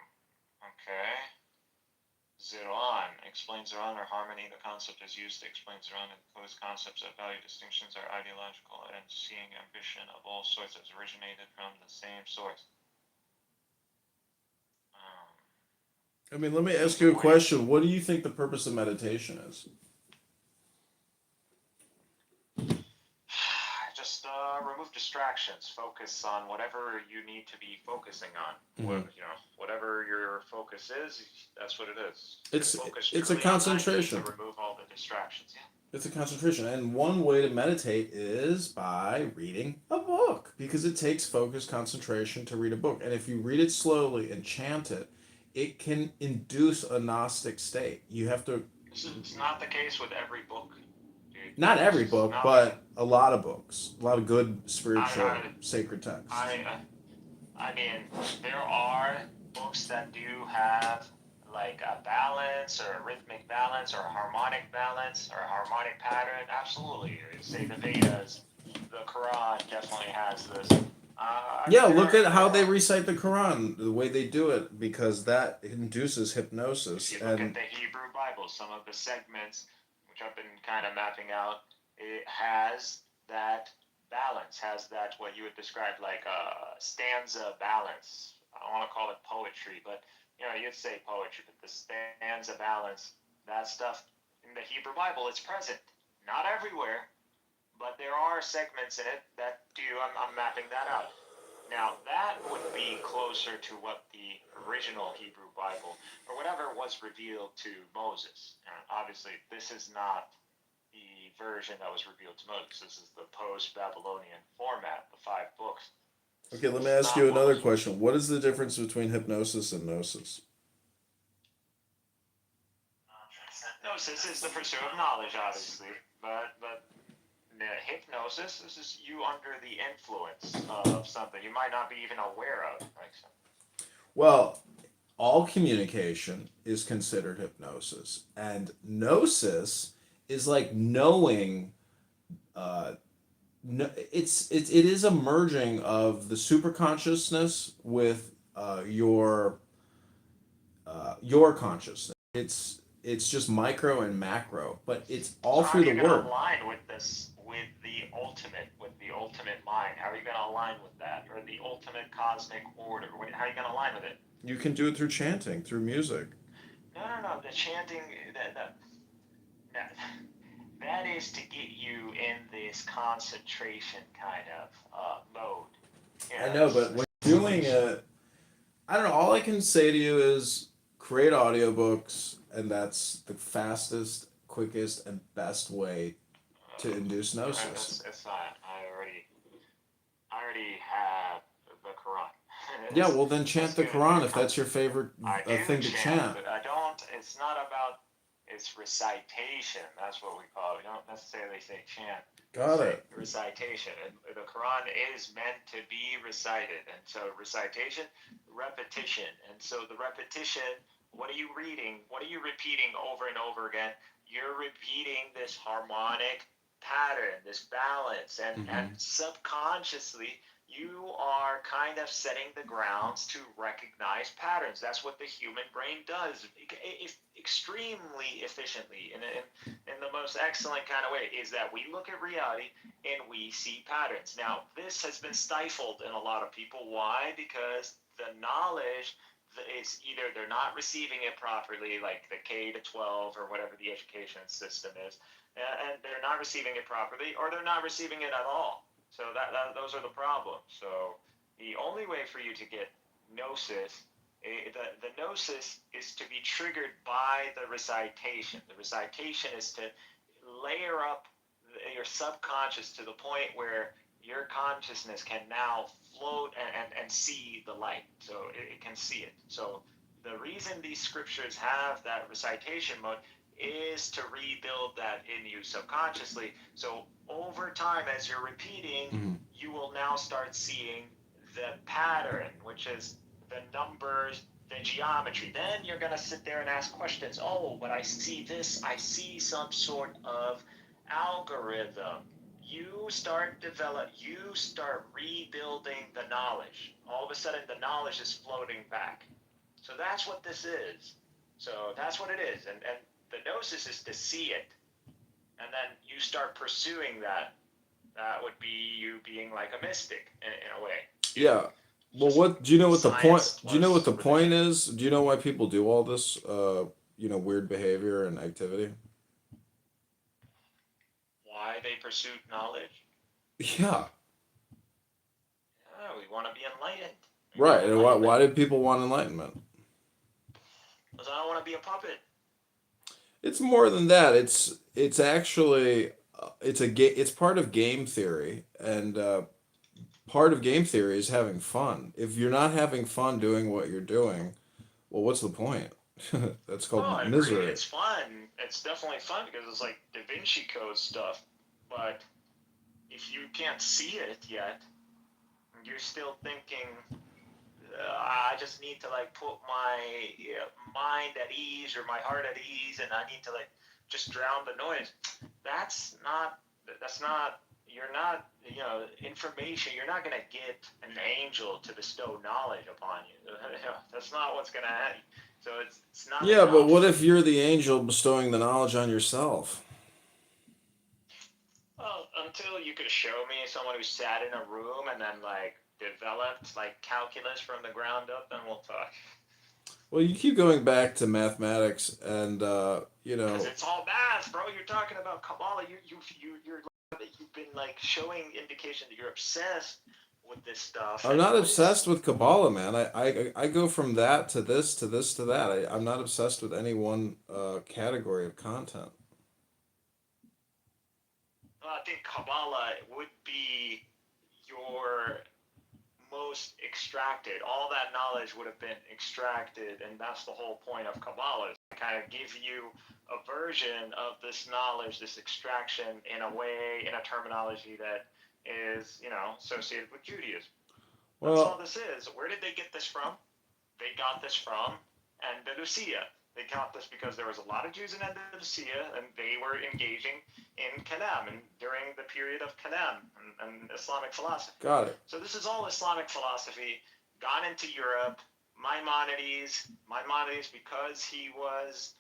Zeron. Explain Zeron or harmony. The concept is used to explain Zeron and includes concepts that value distinctions are ideological and seeing ambition of all sorts has originated from the same source. Um, I mean, let me ask There's you a a way. question. What do you think the purpose of meditation is? Just remove distractions. Focus on whatever you need to be focusing on. Hmm. Whatever your focus is, that's what it is. To It's focus it's a truly on that, you need to concentration. remove all the distractions. Yeah. It's a concentration, and one way to meditate is by reading a book because it takes focus, concentration to read a book. And if you read it slowly and chant it, it can induce a Gnostic state. You have to, It's not the case with every book, dude. not every It's book, not the. but a lot of books, a lot of good I, spiritual sacred texts. I, I mean, there are books that do have like a balance or a rhythmic balance or a harmonic balance or a harmonic pattern. Absolutely. Say the Vedas, the Quran definitely has this. I Yeah, mean, look at there how they are. recite the Quran, the way they do it, because that induces If hypnosis. you look at And the Hebrew Bible, some of the segments, which I've been kind of mapping out, it has that balance, has that what you would describe like a stanza balance. I don't want to call it poetry, but you'd say poetry, but the stanza balance, that stuff in the Hebrew Bible, it's present. Not everywhere, but there are segments in it that do. I'm mapping that out. Now, that would be closer to what the original Hebrew Bible, or whatever was revealed to Moses. Obviously, this is not the version that was revealed to Moses. This is the post Babylonian format, the five books. okay, let me This is ask you not what another was. question. What is the difference between hypnosis and gnosis? Gnosis is the pursuit of knowledge, obviously, but the hypnosis, this is you under the influence of something you might not be even aware of. Like, Well, all communication is considered hypnosis, and gnosis is like knowing. Uh, no, it is a merging of the super consciousness with your consciousness. It's just micro and macro, but it's all So how are through the you going to word. align with this, with the ultimate mind? How are you going to align with that, or the ultimate cosmic order? How are you going to align with it? You can do it through chanting, through music. No, no, no. The chanting, that, that is to get you in this concentration kind of mode. I Yeah, know, but when you're doing it, I don't know. All I can say to you is create audiobooks, and that's the fastest, quickest, and best way to induce gnosis. it's not. I already have the Quran. Yeah, well then Let's chant the get into the Quran if that's your favorite I do thing to chant, chant. but I don't. It's not about. It's recitation. That's what we call it. We don't necessarily say chant. We Got say it. recitation. And the Quran is meant to be recited, and so recitation, repetition, and so the repetition. What are you reading? What are you repeating over and over again? You're repeating this harmonic pattern, this balance, and Hmm. subconsciously you are kind of setting the grounds to recognize patterns. That's what the human brain does extremely efficiently in the most excellent kind of way, is that we look at reality and we see patterns. Now, this has been stifled in a lot of people. Why? Because the knowledge is either they're not receiving it properly, like the K to 12 or whatever the education system is, and they're not receiving it properly, or they're not receiving it at all. So those are the problems. So the only way for you to get gnosis, the gnosis is to be triggered by the recitation. The recitation is to layer up your subconscious to the point where your consciousness can now float and see the light. So it can see it. So the reason these scriptures have that recitation mode is to rebuild that in you subconsciously. So over time, as you're repeating, Hmm. you will now start seeing the pattern, which is the numbers, the geometry. Then you're going to sit there and ask questions. Oh, but I see this, I see some sort of algorithm. You start rebuilding the knowledge. All of a sudden, the knowledge is floating back. So that's what this is. So that's what it is. And the gnosis is to see it, and then you start pursuing that. That would be you being like a mystic in a way. You know, Yeah. Well, just what do you know what the point? science Do you know what plus the point religion. is? Do you know why people do all this? Weird behavior and activity. Why they pursued knowledge? Yeah. Yeah, we want to be enlightened. We want Right. And why enlightenment. did people want enlightenment? Because I don't want to be a puppet. It's more than that. It's actually it's part of game theory, and part of game theory is having fun. If you're not having fun doing what you're doing, well, what's the point? That's Oh, called I agree. misery. It's fun. It's definitely fun because it's like Da Vinci Code stuff. But if you can't see it yet, you're still thinking, I just need to like put my mind at ease or my heart at ease, and I need to like just drown the noise. That's not. That's not. You're not. Information. You're not gonna get an angel to bestow knowledge upon you. That's not what's gonna happen. So it's not Yeah, but what enough. if you're the angel bestowing the knowledge on yourself? Well, until you could show me someone who sat in a room and then like developed like calculus from the ground up, then we'll talk. Well, you keep going back to mathematics, and Because it's all math, bro. You're talking about Kabbalah. You've been like showing indication that you're obsessed with this stuff. I'm And not what is? obsessed with Kabbalah, man. I go from that to this to this to that. I'm not obsessed with any one category of content. I think Kabbalah would be your most extracted. All that knowledge would have been extracted, and that's the whole point of Kabbalah. Is to kind of give you a version of this knowledge, this extraction, in a way, in a terminology that is, associated with Judaism. That's all Well, this is. Where did they get this from? They got this from Andalusia. They got this because there was a lot of Jews in Andalusia, and they were engaging in Kalam and during the period of Kalam and Islamic philosophy. got it. So this is all Islamic philosophy gone into Europe. Maimonides, because he was,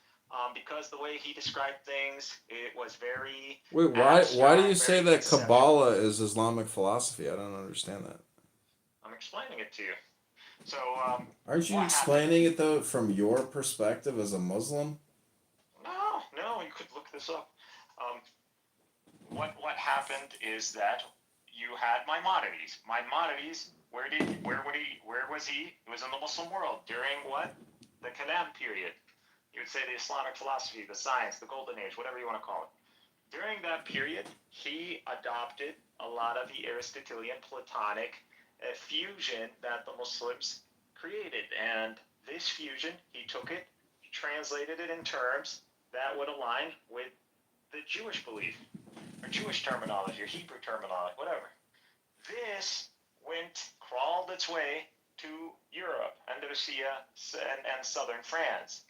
because the way he described things, it was very Wait, why do you abstract, say very that conceptual. Kabbalah is Islamic philosophy? I don't understand that. I'm explaining it to you. So Aren't you what happened? explaining it though from your perspective as a Muslim? No, no, you could look this up. Um, what happened is that you had Maimonides. Maimonides, where was he? He was in the Muslim world during what? The Kalam period. You would say the Islamic philosophy, the science, the golden age, whatever you want to call it. During that period, he adopted a lot of the Aristotelian Platonic fusion that the Muslims created. And this fusion, he took it, he translated it in terms that would align with the Jewish belief, or Jewish terminology, or Hebrew terminology, whatever. This crawled its way to Europe, Andalusia, and southern France.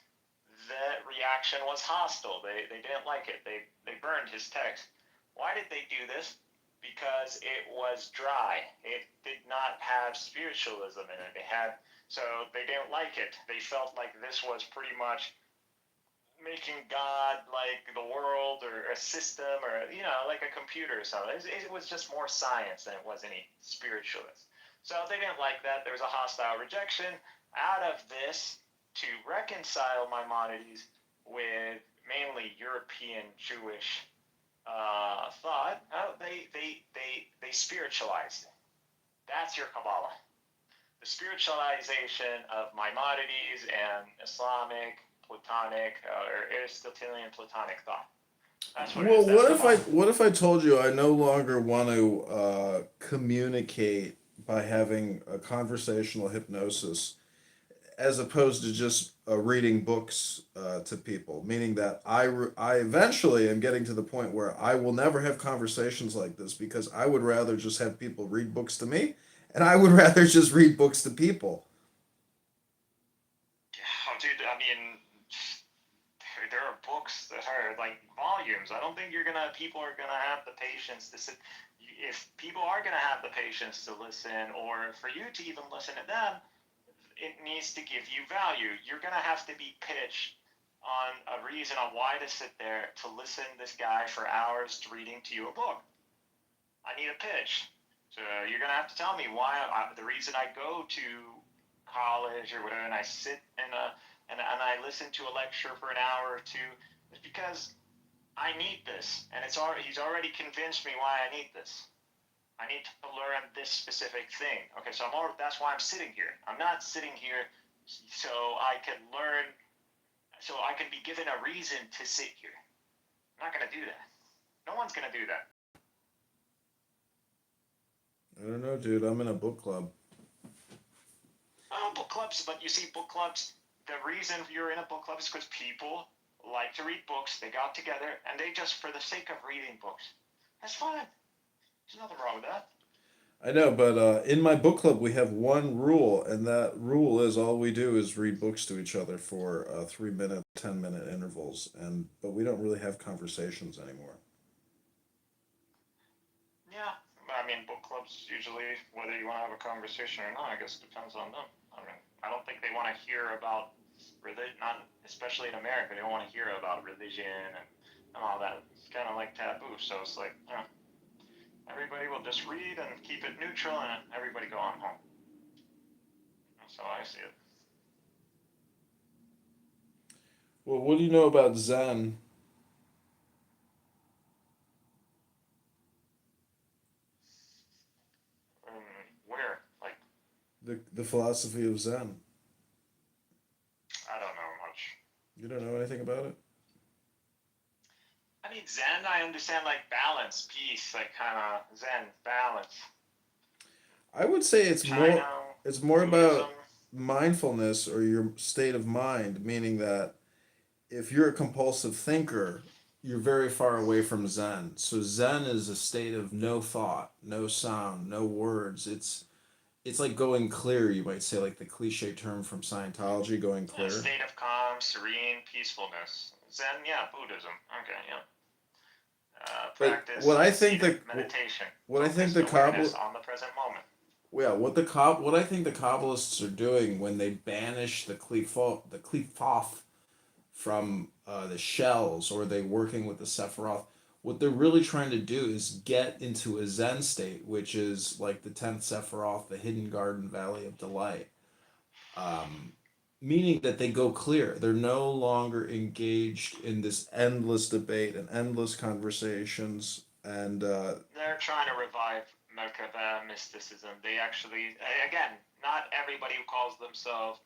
The reaction was hostile. They didn't like it. They burned his text. Why did they do this? Because it was dry. It did not have spiritualism in it. So they didn't like it. They felt like this was pretty much making God like the world or a system or like a computer or something. It was just more science than it was any spiritualist. So they didn't like that. There was a hostile rejection. Out of this, to reconcile Maimonides with mainly European Jewish thought, they spiritualized it. That's your Kabbalah. The spiritualization of Maimonides and Islamic, Platonic, or Aristotelian Platonic thought. That's what it Well, is. That's Kabbalah. what if I told you I no longer want to communicate by having a conversational hypnosis as opposed to just reading books to people, meaning that I eventually am getting to the point where I will never have conversations like this because I would rather just have people read books to me, and I would rather just read books to people. Oh, dude, I mean, there are books that are like volumes. I don't think people are gonna have the patience to sit. If people are gonna have the patience to listen, or for you to even listen to them, it needs to give you value. You're gonna have to be pitched on a reason on why to sit there to listen to this guy for hours to reading to you a book. I need a pitch. So you're gonna have to tell me why the reason I go to college or whatever, and I sit in a and I listen to a lecture for an hour or two, is because I need this, and he's already convinced me why I need this. I need to learn this specific thing. Okay, so that's why I'm sitting here. I'm not sitting here so I can learn, so I can be given a reason to sit here. I'm not gonna do that. No one's gonna do that. I don't know, dude. I'm in a book club. Book clubs, but you see, book clubs. The reason you're in a book club is because people like to read books. They got together and they just, for the sake of reading books, that's fine. There's nothing wrong with that. I know, but in my book club we have one rule, and that rule is all we do is read books to each other for 3 minute, 10 minute intervals, and but we don't really have conversations anymore. Yeah, I mean, book clubs usually, whether you want to have a conversation or not, I guess it depends on them. I mean, I don't think they want to hear about religion, not especially in America. They don't want to hear about religion and all that. It's kind of like taboo. So it's like, everybody will just read and keep it neutral, and everybody go on home. That's how I see it. Well, what do you know about Zen? Where? Like, The philosophy of Zen. I don't know much. You don't know anything about it? I mean, Zen, I understand like balance, peace, like kind of Zen, balance. I would say China, it's more Buddhism. about mindfulness or your state of mind, meaning that if you're a compulsive thinker, you're very far away from Zen. So Zen is a state of no thought, no sound, no words. It's like going clear, you might say, like the cliche term from Scientology, going Yeah, clear. state of calm, serene, peacefulness. Zen, yeah, Buddhism. Okay, yeah. But Practice seated meditation, what I think focused the awareness on the present moment. yeah, what I think the Kabbalists are doing when they banish the Qliphoth from the shells, or they working with the Sephiroth, what they're really trying to do is get into a Zen state, which is like the 10th Sephiroth, the hidden garden valley of delight. Um, Meaning that they go clear. They're no longer engaged in this endless debate and endless conversations. And They're trying to revive Merkaba mysticism. They actually, again, not everybody who calls themselves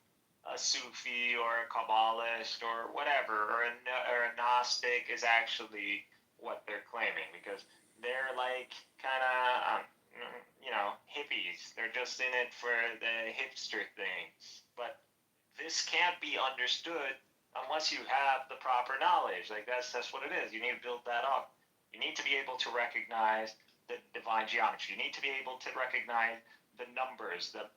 a Sufi or a Kabbalist or whatever, or a Gnostic is actually what they're claiming, because they're like kind of, hippies. They're just in it for the hipster thing. But this can't be understood unless you have the proper knowledge. Like that's what it is. You need to build that up. You need to be able to recognize the divine geometry. You need to be able to recognize the numbers, the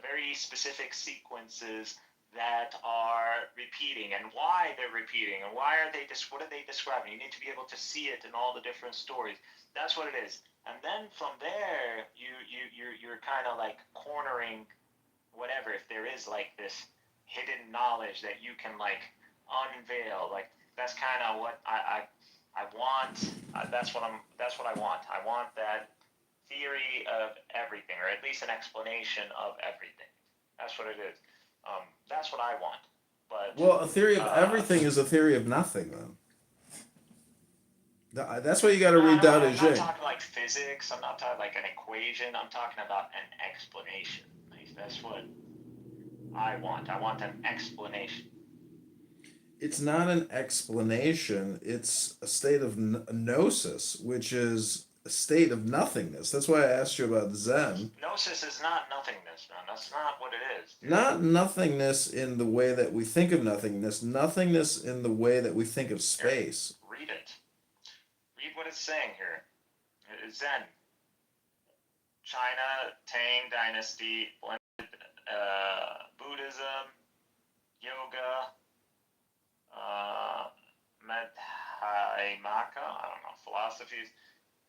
very specific sequences that are repeating, and why they're repeating, and why are they what are they describing. You need to be able to see it in all the different stories. That's what it is. And then from there, you're kind of like cornering whatever, if there is like this hidden knowledge that you can like unveil. Like that's kind of what I want. That's what I want. I want that theory of everything, or at least an explanation of everything. That's what it is. That's what I want. But well, a theory of uh, everything is a theory of nothing. Then that's why you got to no, read no, Tao Te I'm not Ching. talking like physics. I'm not talking like an equation. I'm talking about an explanation. Like, that's what I want. I want an explanation. It's not an explanation. It's a state of gnosis, which is a state of nothingness. That's why I asked you about Zen. Gnosis is not nothingness, man. That's not what it is, dude. Not nothingness in the way that we think of nothingness, nothingness in the way that we think of Here, space. read it. Read what it's saying here. Zen, China, Tang Dynasty, Buddhism, yoga, uh, Madhyamaka, I don't know, philosophies,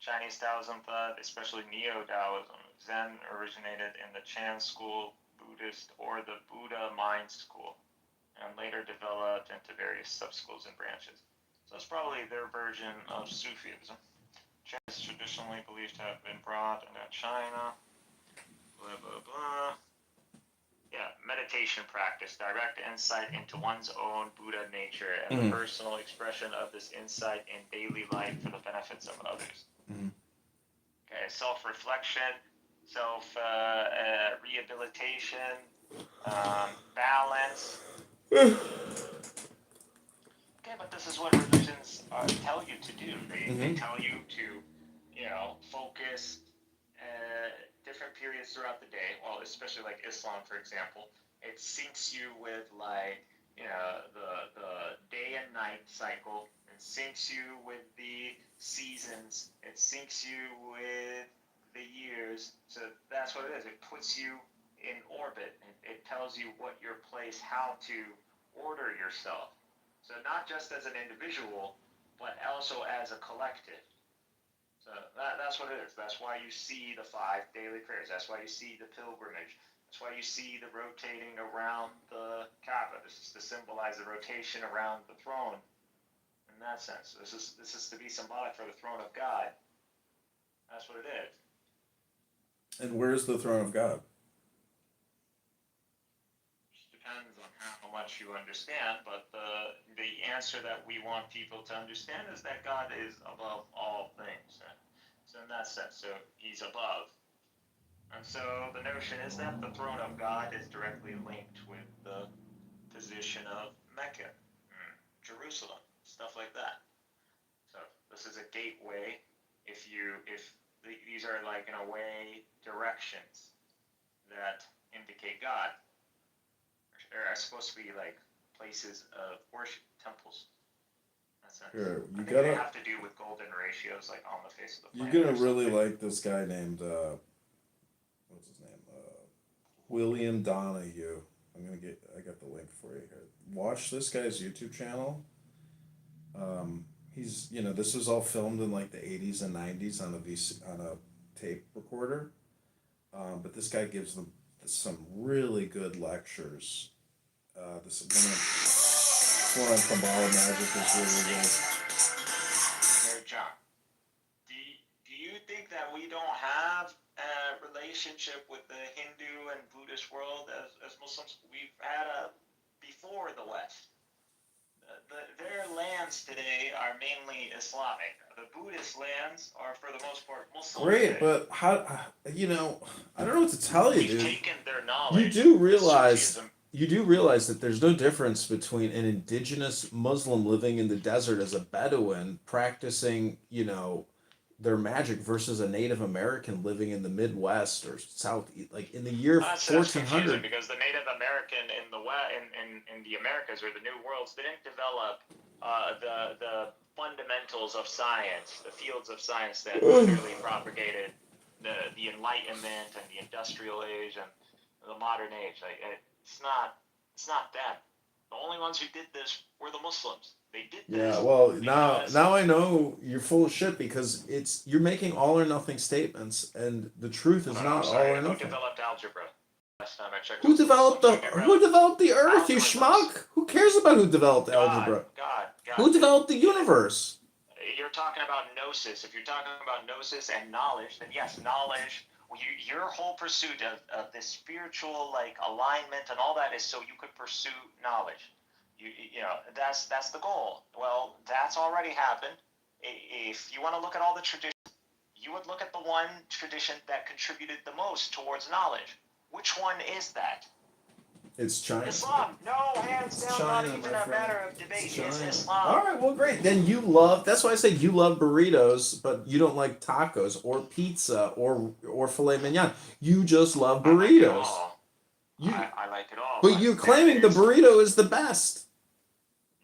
Chinese Taoism thought, especially Neo Taoism. Zen originated in the Chan school. Buddhist or the Buddha mind school, and later developed into various subschools and branches. So it's probably their version of Sufism. China is traditionally believed to have been brought into China. Blah blah blah. Yeah, meditation practice, direct insight into one's own Buddha nature and the personal expression of this insight in daily life for the benefits of others. Okay, self-reflection, self-rehabilitation, balance. Okay, but this is what religions tell you to do. They tell you to, focus different periods throughout the day. Well, especially like Islam, for example, it syncs you with the day and night cycle. It syncs you with the seasons. It syncs you with the years. So that's what it is. It puts you in orbit. It tells you what your place, how to order yourself. So not just as an individual, but also as a collective. So that's what it is. That's why you see the 5 daily prayers. That's why you see the pilgrimage. That's why you see the rotating around the Kaaba. This is to symbolize the rotation around the throne. In that sense, this is to be symbolic for the throne of God. That's what it is. And where's the throne of God? Depends on how much you understand, but the answer that we want people to understand is that God is above all things. So in that sense, so he's above. And so the notion is that the throne of God is directly linked with the position of Mecca, Jerusalem, stuff like that. So this is a gateway. If these are like in a way directions that indicate God, are supposed to be like places of worship, temples. Here, I think they have to do with golden ratios, like on the face of the planet. You're gonna really like this guy named what's his name? William Donahue. I got the link for you here. Watch this guy's YouTube channel. He's this was all filmed in like the 80s and 90s on a tape recorder. But this guy gives them some really good lectures. This one on Kabbalah magic is really good. Hey, John, do you think that we don't have a relationship with the Hindu and Buddhist world as Muslims? We've had before the West. Their lands today are mainly Islamic. The Buddhist lands are, for the most part, Muslim. Great, today. but how? I don't know what to tell you, We've dude. taken their knowledge. You do realize that there's no difference between an indigenous Muslim living in the desert as a Bedouin practicing, their magic versus a Native American living in the Midwest or South, like in the year That's 1400. because the Native American in the in the Americas or the New Worlds didn't develop the fundamentals of science, the fields of science that really propagated the Enlightenment and the Industrial Age and the modern age. Like it's not them. The only ones who did this were the Muslims. They did this. Yeah, well, now I know you're full of shit because you're making all or nothing statements, and the truth is not all or nothing. Who developed algebra? Last time I checked. Who developed the Earth? You schmuck! Who cares about who developed algebra? God. Who developed the universe? You're talking about gnosis. If you're talking about gnosis and knowledge, then yes, knowledge. Your whole pursuit of this spiritual like alignment and all that is so you could pursue knowledge. That's the goal. Well, that's already happened. If you want to look at all the traditions, you would look at the one tradition that contributed the most towards knowledge. Which one is that? It's China. Islam. No, hands down, China, not even a matter of debate. It's Islam. All right, well, great. Then that's why I said you love burritos, but you don't like tacos or pizza or filet mignon. You just love burritos. I like it all. But you're claiming the burrito is the best.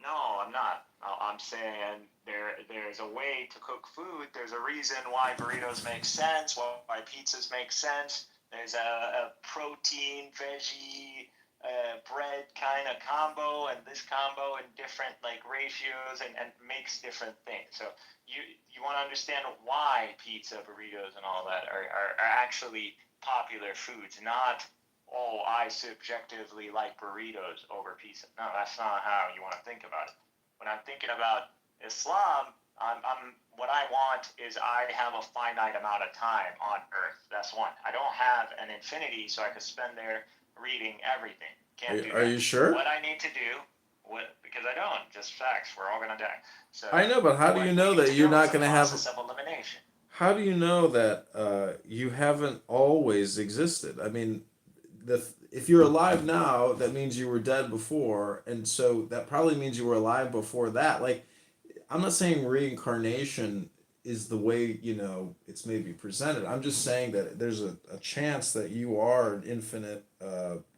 No, I'm not. I'm saying there's a way to cook food. There's a reason why burritos make sense, why pizzas make sense. There's a protein, veggie, bread kind of combo, and this combo in different like ratios and makes different things. So you want to understand why pizza, burritos, and all that are actually popular foods, not oh, I subjectively like burritos over pizza. No, that's not how you want to think about it. When I'm thinking about Islam, what I want is I have a finite amount of time on Earth. That's one. I don't have an infinity, so I could spend there reading everything. Can't do Are that. you sure? What I need to do, because I don't, just facts. We're all gonna die. So I know, but how do you what we know need that to you're go is not a going to have? process of elimination. How do you know that you haven't always existed? I mean, if you're alive now, that means you were dead before, and so that probably means you were alive before that. Like, I'm not saying reincarnation is the way it's maybe presented. I'm just saying that there's a chance that you are an infinite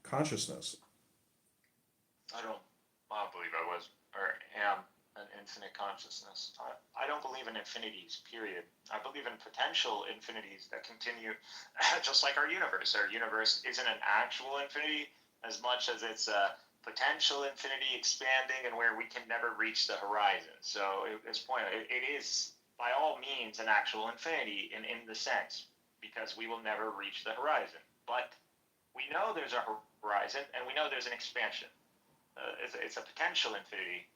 consciousness. I don't believe I was or am an infinite consciousness. I don't believe in infinities, period. I believe in potential infinities that continue, just like our universe. Our universe isn't an actual infinity as much as it's a potential infinity expanding and where we can never reach the horizon. So at this point, it is by all means an actual infinity in the sense, because we will never reach the horizon. But we know there's a horizon and we know there's an expansion. It's a potential infinity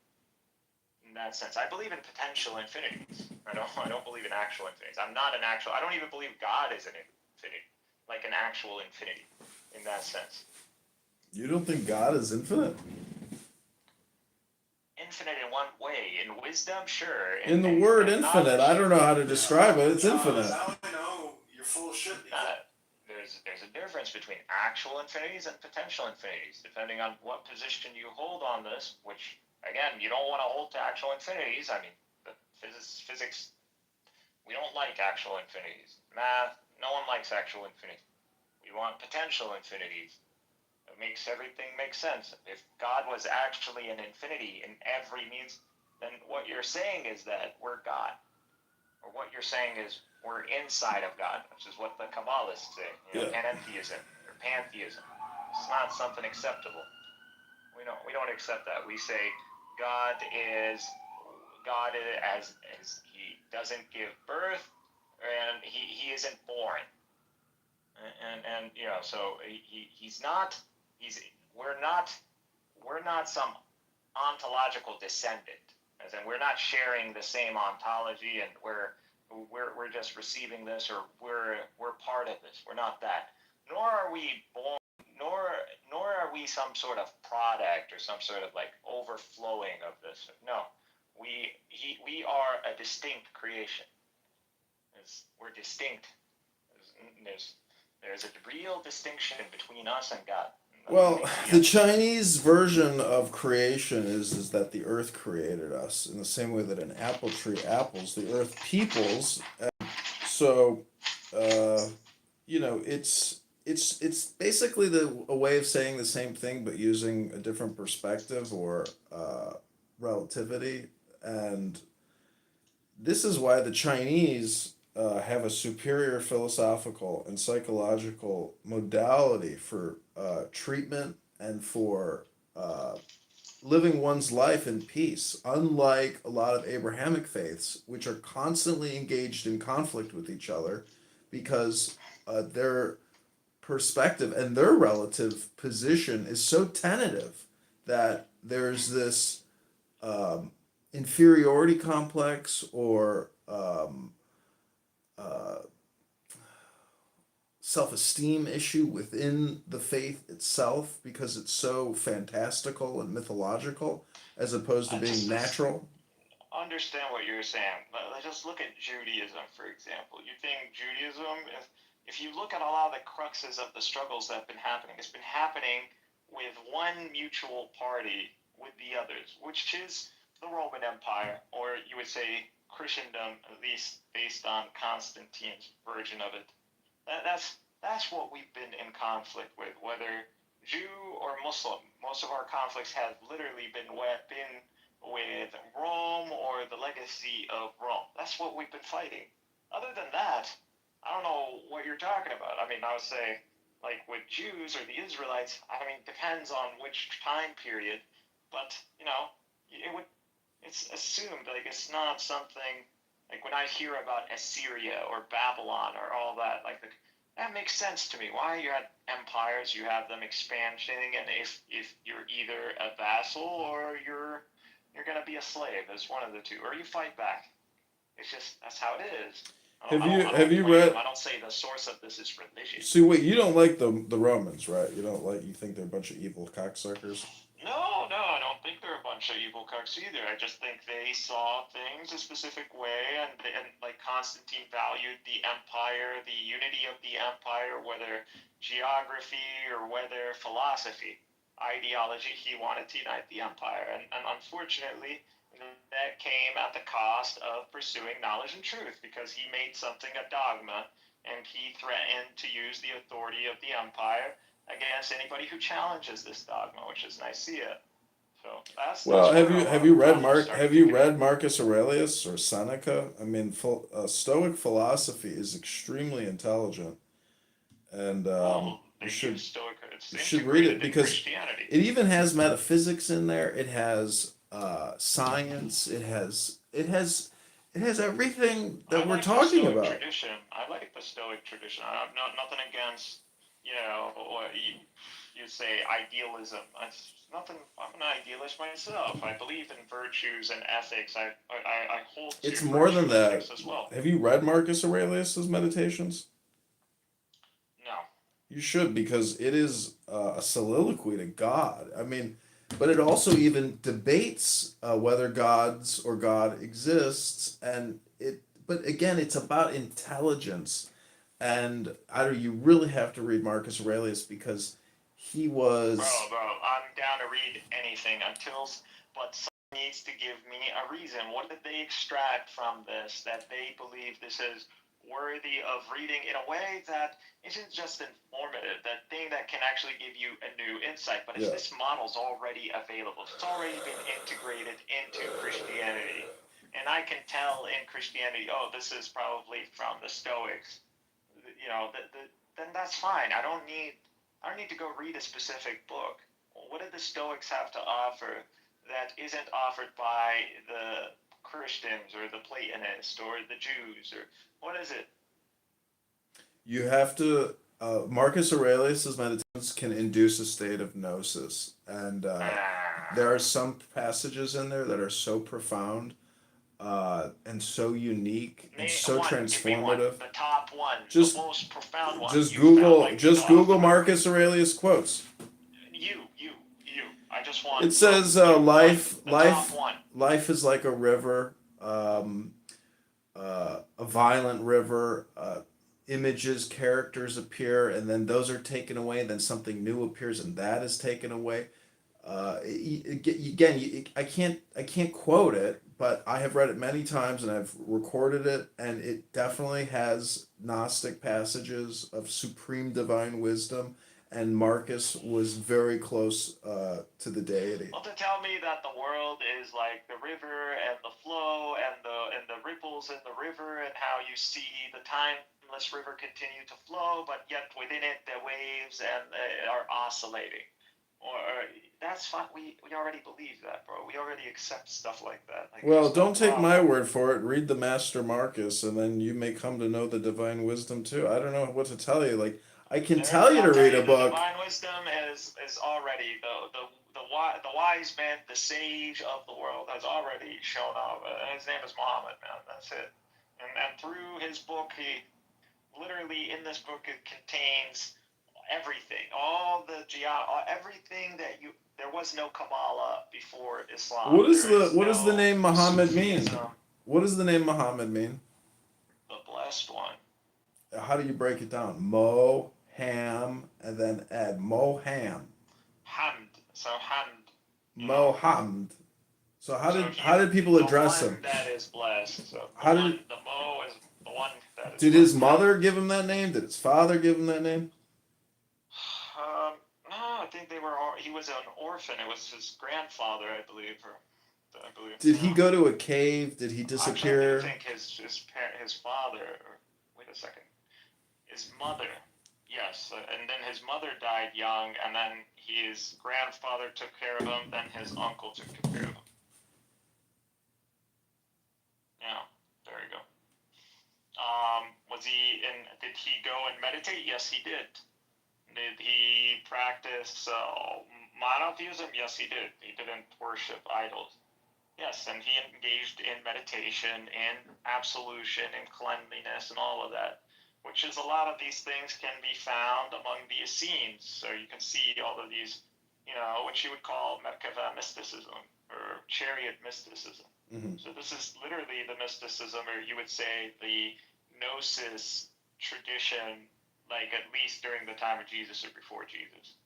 in that sense. I believe in potential infinities. I don't believe in actual infinities. I'm not an actual. I don't even believe God is an infinity, like an actual infinity, in that sense. You don't think God is infinite? Infinite in one way, in wisdom, sure, In the word and infinite, I knowledge. don't know how to describe it. It's Charles, infinite. how I know you're full of shit. There's a difference between actual infinities and potential infinities, depending on what position you hold on this. Which again, you don't want to hold to actual infinities. I mean, the physics, we don't like actual infinities. Math, no one likes actual infinities. We want potential infinities. It makes everything make sense. If God was actually an infinity in every means, then what you're saying is that we're God. Or what you're saying is we're inside of God, which is what the Kabbalists say. Yeah. Pantheism or pantheism. It's not something acceptable. We don't accept that. We say God is as he doesn't give birth and he isn't born. And so he's not he's we're not some ontological descendant, as in we're not sharing the same ontology, and we're just receiving this, or we're part of this. We're not that. Nor are we born. Nor are we some sort of product or some sort of like overflowing of this. No, we are a distinct creation. We're distinct. There's there's a real distinction between us and God. Well, the Chinese version of creation is that the earth created us in the same way that an apple tree apples the earth peoples. So, uh, it's basically a way of saying the same thing but using a different perspective or relativity. And this is why the Chinese have a superior philosophical and psychological modality for treatment and for living one's life in peace, unlike a lot of Abrahamic faiths, which are constantly engaged in conflict with each other because their perspective and their relative position is so tentative that there's this um, inferiority complex or uh, self esteem issue within the faith itself because it's so fantastical and mythological as opposed to I being just natural. understand what you're saying. But let's just look at Judaism, for example. You think Judaism, if you look at a lot of the cruxes of the struggles that have been happening, it's been happening with one mutual party with the others, which is the Roman Empire, or you would say Christendom, at least based on Constantine's version of it. That's what we've been in conflict with, whether Jew or Muslim. Most of our conflicts have literally been with Rome or the legacy of Rome. That's what we've been fighting. Other than that, I don't know what you're talking about. I mean, I would say, like with Jews or the Israelites, I mean, depends on which time period, but it would it's assumed like it's not something like when I hear about Assyria or Babylon or all that, like That makes sense to me. Why you had empires, you have them expanding, and if you're either a vassal or you're gonna be a slave. There's one of the two, or you fight back. It's just that's how it is. I Have don't you blame them. read? I don't say the source of this is religion. See, wait, you don't like the Romans, right? You think they're a bunch of evil cocksuckers. No, no, I don't think they're a bunch of evil cucks either. I just think they saw things a specific way, and like Constantine valued the empire, the unity of the empire, whether geography or whether philosophy, ideology. He wanted to unite the empire, and unfortunately, that came at the cost of pursuing knowledge and truth because he made something a dogma, and he threatened to use the authority of the empire against anybody who challenges this dogma, which is Nicaea. So that's Well, where a lot of the problems started Have you kicking in. read Marcus Aurelius or Seneca? I mean, Stoic philosophy is extremely intelligent, and Well, you they use Stoic. It's you should read it integrated in because Christianity. it even has metaphysics in there. It has science. It has everything I that we're like the talking Stoic about. tradition. I like the Stoic tradition. I have nothing against, what you say idealism. It's nothing. I'm an idealist myself. I believe in virtues and ethics. I hold to It's more virtue than that. ethics as well. Have you read Marcus Aurelius's Meditations? No. You should because it is a soliloquy to God. I mean, but it also even debates whether gods or God exists, and it. But again, it's about intelligence, and I don't. You really have to read Marcus Aurelius because he was. Bro, I'm down to read anything but someone needs to give me a reason. What did they extract from this that they believe this is worthy of reading in a way that isn't just informative, that thing that can actually give you a new insight, but it's Yeah. this model's already available. It's already been integrated into Christianity. And I can tell in Christianity, oh, this is probably from the Stoics. Then that's fine. I don't need to go read a specific book. What did the Stoics have to offer that isn't offered by the Christians or the Platonists or the Jews or what is it? You have to. Marcus Aurelius's Meditations can induce a state of gnosis, and there are some passages in there that are so profound and so unique and so Give me one, transformative. the top one, the Just most profound one you found. Like just Google Marcus Aurelius quotes. you. I just want It says the top one. life is like a river, a violent river. Images, characters appear, and then those are taken away. Then something new appears, and that is taken away. Again, I can't quote it, but I have read it many times and I've recorded it, and it definitely has Gnostic passages of supreme divine wisdom. And Marcus was very close to the deity. Well, to tell me that the world is like the river and the flow and the ripples in the river and how you see the timeless river continue to flow, but yet within it the waves and are oscillating. Or that's fine. We already believe that, bro. We already accept stuff like that. Like, Well, there's no don't take my problem. word for it. Read the Master Marcus, and then you may come to know the divine wisdom too. I don't know what to tell you. Like, I can tell you to I'll tell read a you, the book. divine wisdom is already the wise man, the sage of the world has already shown up. His name is Muhammad, man. That's it. And through his book, he literally in this book it contains everything, everything that you. There was no Kabbalah before Islam. There is What does the no name Muhammad mean? Sufism, What does the name Muhammad mean? the blessed one. How do you break it down? Mo, ham, and then add Moham. Hamd. So Hamd, you know. Mohammed. So So how he's did people the address one him? that is blessed. So How did the Mo is the one that is did his blessed. mother give him that name? Did his father give him that name? No, I think they were. He was an orphan. It was his grandfather, I believe, Did he Yeah. go to a cave? Did he Actually, I do disappear? think his father. Or, wait a second. His mother. Yes, and then his mother died young, and then his grandfather took care of him. Then his uncle took care of him. Yeah, there you go. Was he in? Did Did he go and meditate? Yes, he did. Did he practice monotheism? Yes, he did. He didn't worship idols. Yes, and he engaged in meditation, in absolution, in cleanliness, and all of that, which is a lot of these things can be found among the Essenes. So you can see all of these, what you would call Merkava mysticism or chariot mysticism. Mm-hmm. So this is literally the mysticism, or you would say the Gnosis tradition, like at least during the time of Jesus or before Jesus.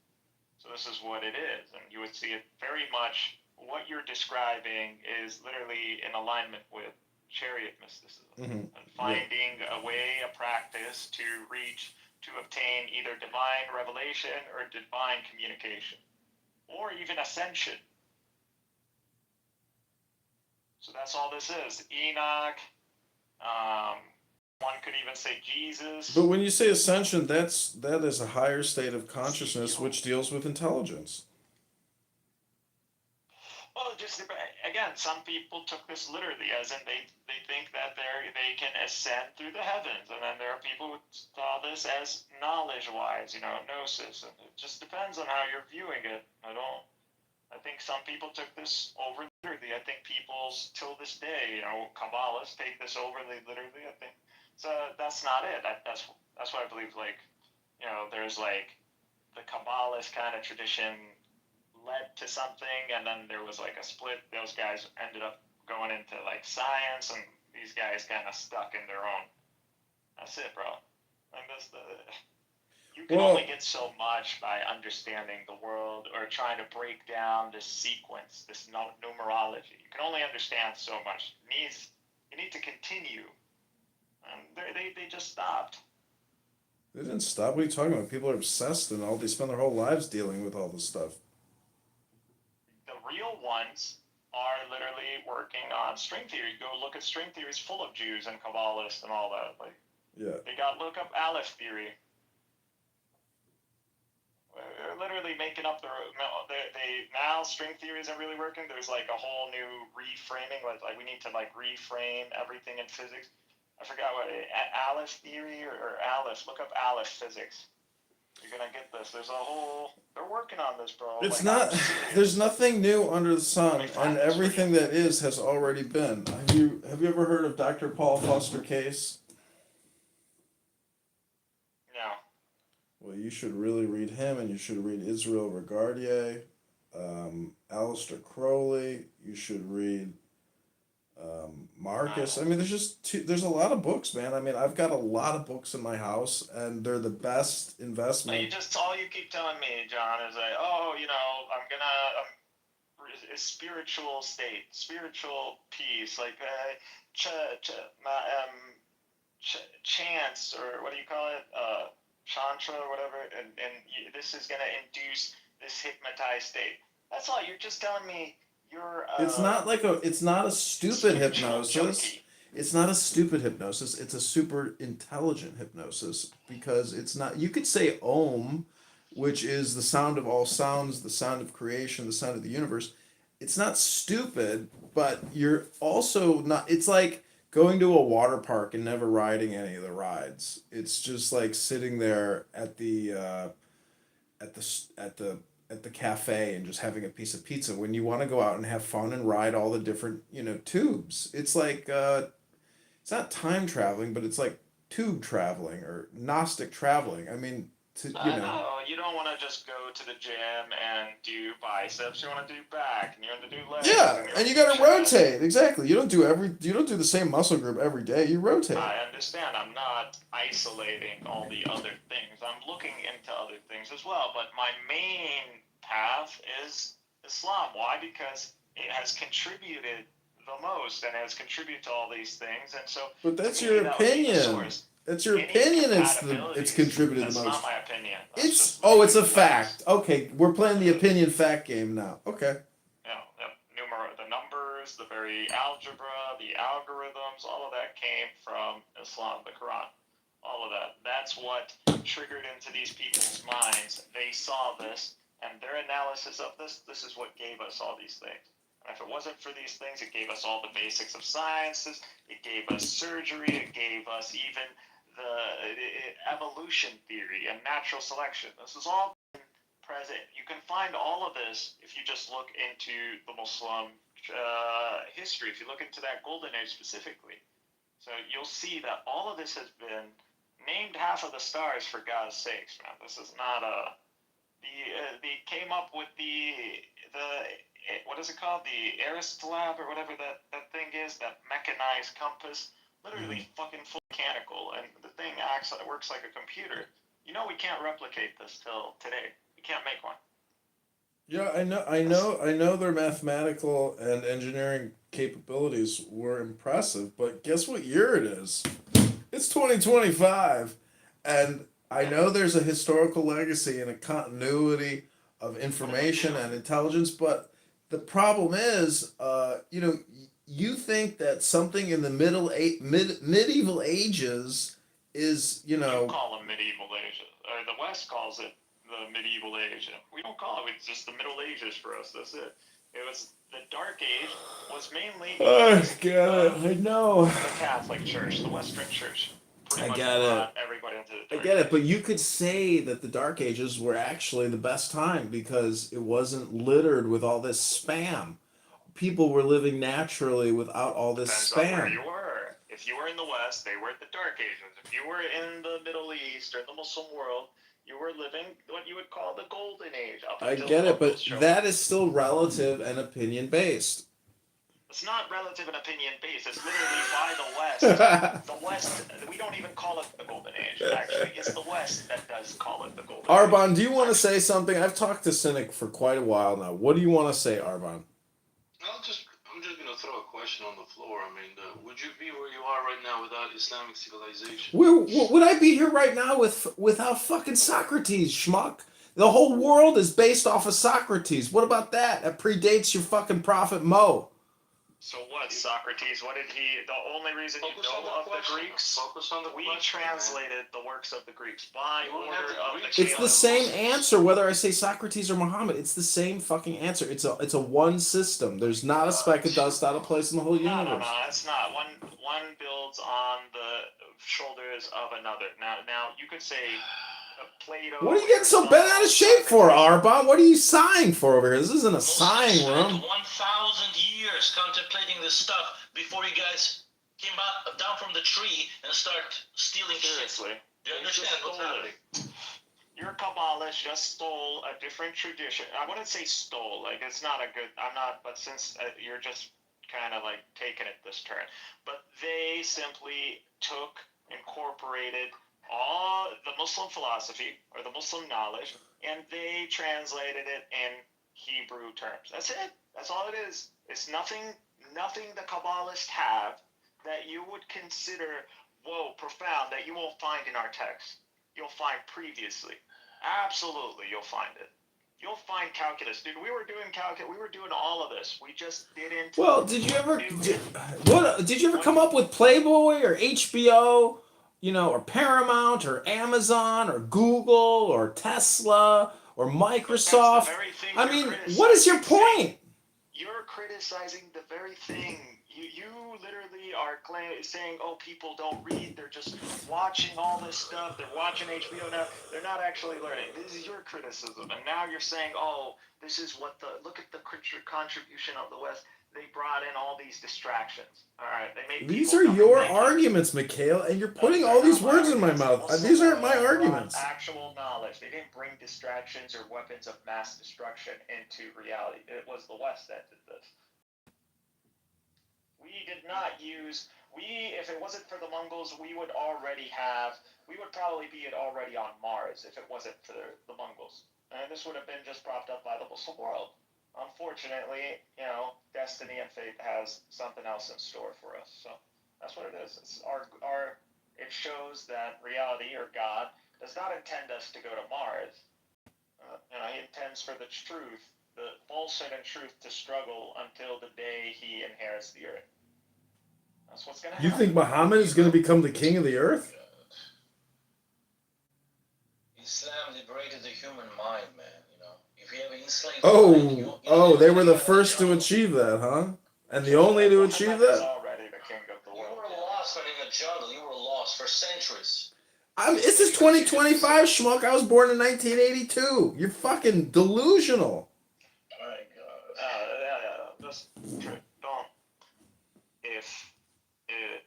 So this is what it is, and you would see it very much. What you're describing is literally in alignment with chariot mysticism, Mm-hmm. and finding a way, a practice to reach, to obtain either divine revelation or divine communication, or even ascension. So that's all this is. Enoch, one could even say Jesus. But when you say ascension, that is a higher state of consciousness which deals with intelligence. Well, just again, some people took this literally, as in they think that they can ascend through the heavens, and then there are people who saw this as knowledge-wise, gnosis, and it just depends on how you're viewing it. I think some people took this over literally. I think people till this day, Kabbalists take this overly literally. I think so. That's not it. That's why I believe there's the Kabbalist kind of tradition led to something, and then there was a split. Those guys ended up going into science, and these guys kind of stuck in their own. That's it, bro. You can only get so much by understanding the world or trying to break down this sequence, this numerology. You can only understand so much. You need to continue. And they just stopped. They didn't stop. What are you talking about? People are obsessed and they spend their whole lives dealing with all this stuff. The real ones are literally working on string theory. Go look at string theory. It's full of Jews and Kabbalists and all that. Yeah. Look up Aleph theory. They're literally making up now string theory isn't really working. There's a whole new reframing. We need to reframe everything in physics. I forgot what Aleph theory or Aleph. Look up Aleph physics. You're gonna get this. They're working on this, bro. It's not. There's nothing new under the sun, and everything that is has already been. Have you ever heard of Dr. Paul Foster Case? No. Well, you should really read him, and you should read Israel Regardie, Aleister Crowley. You should read Marcus. I mean, there's a lot of books, man. I mean, I've got a lot of books in my house, and they're the best investment. All you keep telling me, John, is I'm gonna spiritual state, spiritual peace, chance, or what do you call it, chantra or whatever, and this is gonna induce this hypnotized state. That's all. You're just telling me. It's not a stupid hypnosis. Junkie. It's not a stupid hypnosis. It's a super intelligent hypnosis because it's not. You could say Om, which is the sound of all sounds, the sound of creation, the sound of the universe. It's not stupid, but you're also not. It's like going to a water park and never riding any of the rides. It's just like sitting there at the cafe and just having a piece of pizza when you want to go out and have fun and ride all the different tubes. It's like it's not time traveling, but it's like tube traveling or Gnostic traveling. I mean, you don't want to just go to the gym and do biceps. You want to do back, and you want to do legs. Yeah, and you got to rotate. Exactly. You don't do the same muscle group every day. You rotate. I understand. I'm not isolating all the other things. I'm looking into other things as well. But my main path is Islam. Why? Because it has contributed the most and has contributed to all these things. And so. But that's your opinion. That's your opinion. It's contributed the most. That's not my opinion. It's a fact. Okay, we're playing the opinion fact game now. Okay. The numbers, the very algebra, the algorithms, all of that came from Islam, the Quran. All of that. That's what triggered into these people's minds. They saw this, and their analysis of this is what gave us all these things. And if it wasn't for these things, it gave us all the basics of sciences. It gave us surgery. It gave us even evolution theory and natural selection. This is all present. You can find all of this if you just look into the Muslim history, if you look into that golden age specifically. So you'll see that all of this has been named half of the stars for God's sakes, man. This is not a they came up with the what is it called, the Aristlab or whatever that thing is, that mechanized compass, literally fucking full mechanical, and the thing works like a computer. You know, we can't replicate this till today. We can't make one. Yeah, I know their mathematical and engineering capabilities were impressive, but guess what year it is? It's 2025, and I know there's a historical legacy and a continuity of information and intelligence, but the problem is, you think that something in the medieval ages is, You call them medieval ages, or the West calls it the medieval age. We don't call it. It's just the Middle Ages for us. That's it. It was the Dark Age. Was mainly I get it. I know. the Catholic Church, the Western Church. Pretty I much get it. brought everybody into the I Dark get it, Age. but you could say that the Dark Ages were actually the best time because it wasn't littered with all this spam. People were living naturally without all this Depends on where spam. you were. If you were in the West, they were at the Dark Ages. If you were in the Middle East or the Muslim world, you were living what you would call the Golden Age up I until get the it, but Mongols showed that up. is still relative and opinion based. It's not relative and opinion based. It's literally by the West. The West, we don't even call it the Golden Age, actually. It's the West that does call it the Golden Age. Arbon, do you want to say something? I've talked to Cynic for quite a while now. What do you want to say, Arbon? I'm just gonna throw a question on the floor. I mean, would you be where you are right now without Islamic civilization? Would I be here right now without fucking Socrates, schmuck? The whole world is based off of Socrates. What about that? That predates your fucking prophet Mo. So what, Socrates? What did he? The only reason you Focus on know the of the question. Greeks, Focus on the we question, man. translated the works of the Greeks by You don't order have the of the Greeks. It's the Caliph. same answer whether I say Socrates or Muhammad. It's the same fucking answer. It's a one system. There's not a speck of dust out of place in the whole No, universe. it's not. One builds on the shoulders of another. Now you could say Plato. What are you getting so bent out of shape for, Arbon? What are you sighing for over here? This isn't a sighing spent room. 1,000 years contemplating this stuff before you guys came down from the tree and start stealing Seriously. shit. Do you understand what's happening? Your Kabbalist just stole a different tradition. I wouldn't say stole. Like, it's not a good. I'm not. But since you're just kind of like taking it this turn, but they simply incorporated all the Muslim philosophy or the Muslim knowledge, and they translated it in Hebrew terms. That's it. That's all it is. It's nothing the Kabbalists have that you would consider, whoa, profound, that you won't find in our text. You'll find previously. Absolutely, you'll find it. You'll find calculus. Dude, we were doing calculus. We were doing all of this. We just didn't. Well, did you ever come up with Playboy or HBO, or Paramount or Amazon or Google or Tesla or Microsoft? That's the very thing I you're mean, criticizing. what is your point? You're criticizing the very thing. You literally are saying, oh, people don't read. They're just watching all this stuff. They're watching HBO now. They're not actually learning. This is your criticism. And now you're saying, oh, this is look at the contribution of the West. They brought in all these distractions. All right, they made. These people are come your and think. arguments, Mikhail, and you're putting Those all are these not my words in my arguments. mouth. These aren't my Muslims brought arguments. actual knowledge. They didn't bring distractions or weapons of mass destruction into reality. It was the West that did this. We did not use. If it wasn't for the Mongols, we would probably be already on Mars if it wasn't for the Mongols. And this would have been just propped up by the Muslim world. Unfortunately, destiny and fate has something else in store for us. So that's what it is. It's it shows that reality or God does not intend us to go to Mars. He intends for the truth, the falsehood and truth, to struggle until the day he inherits the earth. That's what's going to happen. You think Muhammad is going to become the king of the earth? Islam liberated the human mind, man. If you have enslaved mind, They were the first to achieve that, huh? And the only to achieve Muhammad is that? already the king of the world. You were lost, man, in the jungle. You were lost for centuries. This is 2025, schmuck. I was born in 1982. You're fucking delusional. My God. Just don't. If it,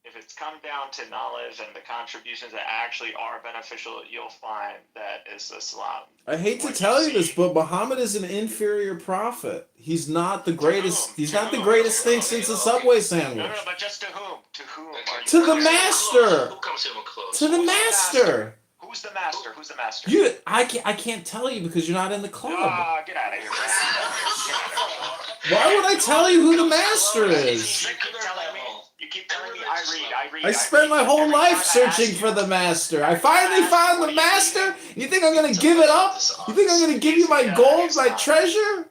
if it's come down to knowledge and the contributions that actually are beneficial, you'll find that it's Islam. I hate to What tell you see- this, but Muhammad is an inferior prophet. He's not the greatest. whom? He's To not the whom? greatest thing Okay, since the okay. Subway No, sandwich. but just to whom? To whom Okay. are you? To the Who comes even master. close? Who comes even close? To the Who's the master. Who's the master? Who's the master? I can't tell you because you're not in the club. Ah, get out of here, man. Get out of here. Why would I tell you who the master You is? keep telling me. You keep telling me. I read. I spent my whole Every life time I searching ask for you- the master. I finally found the master. You think I'm gonna give it up? You think I'm gonna give you my gold, my treasure?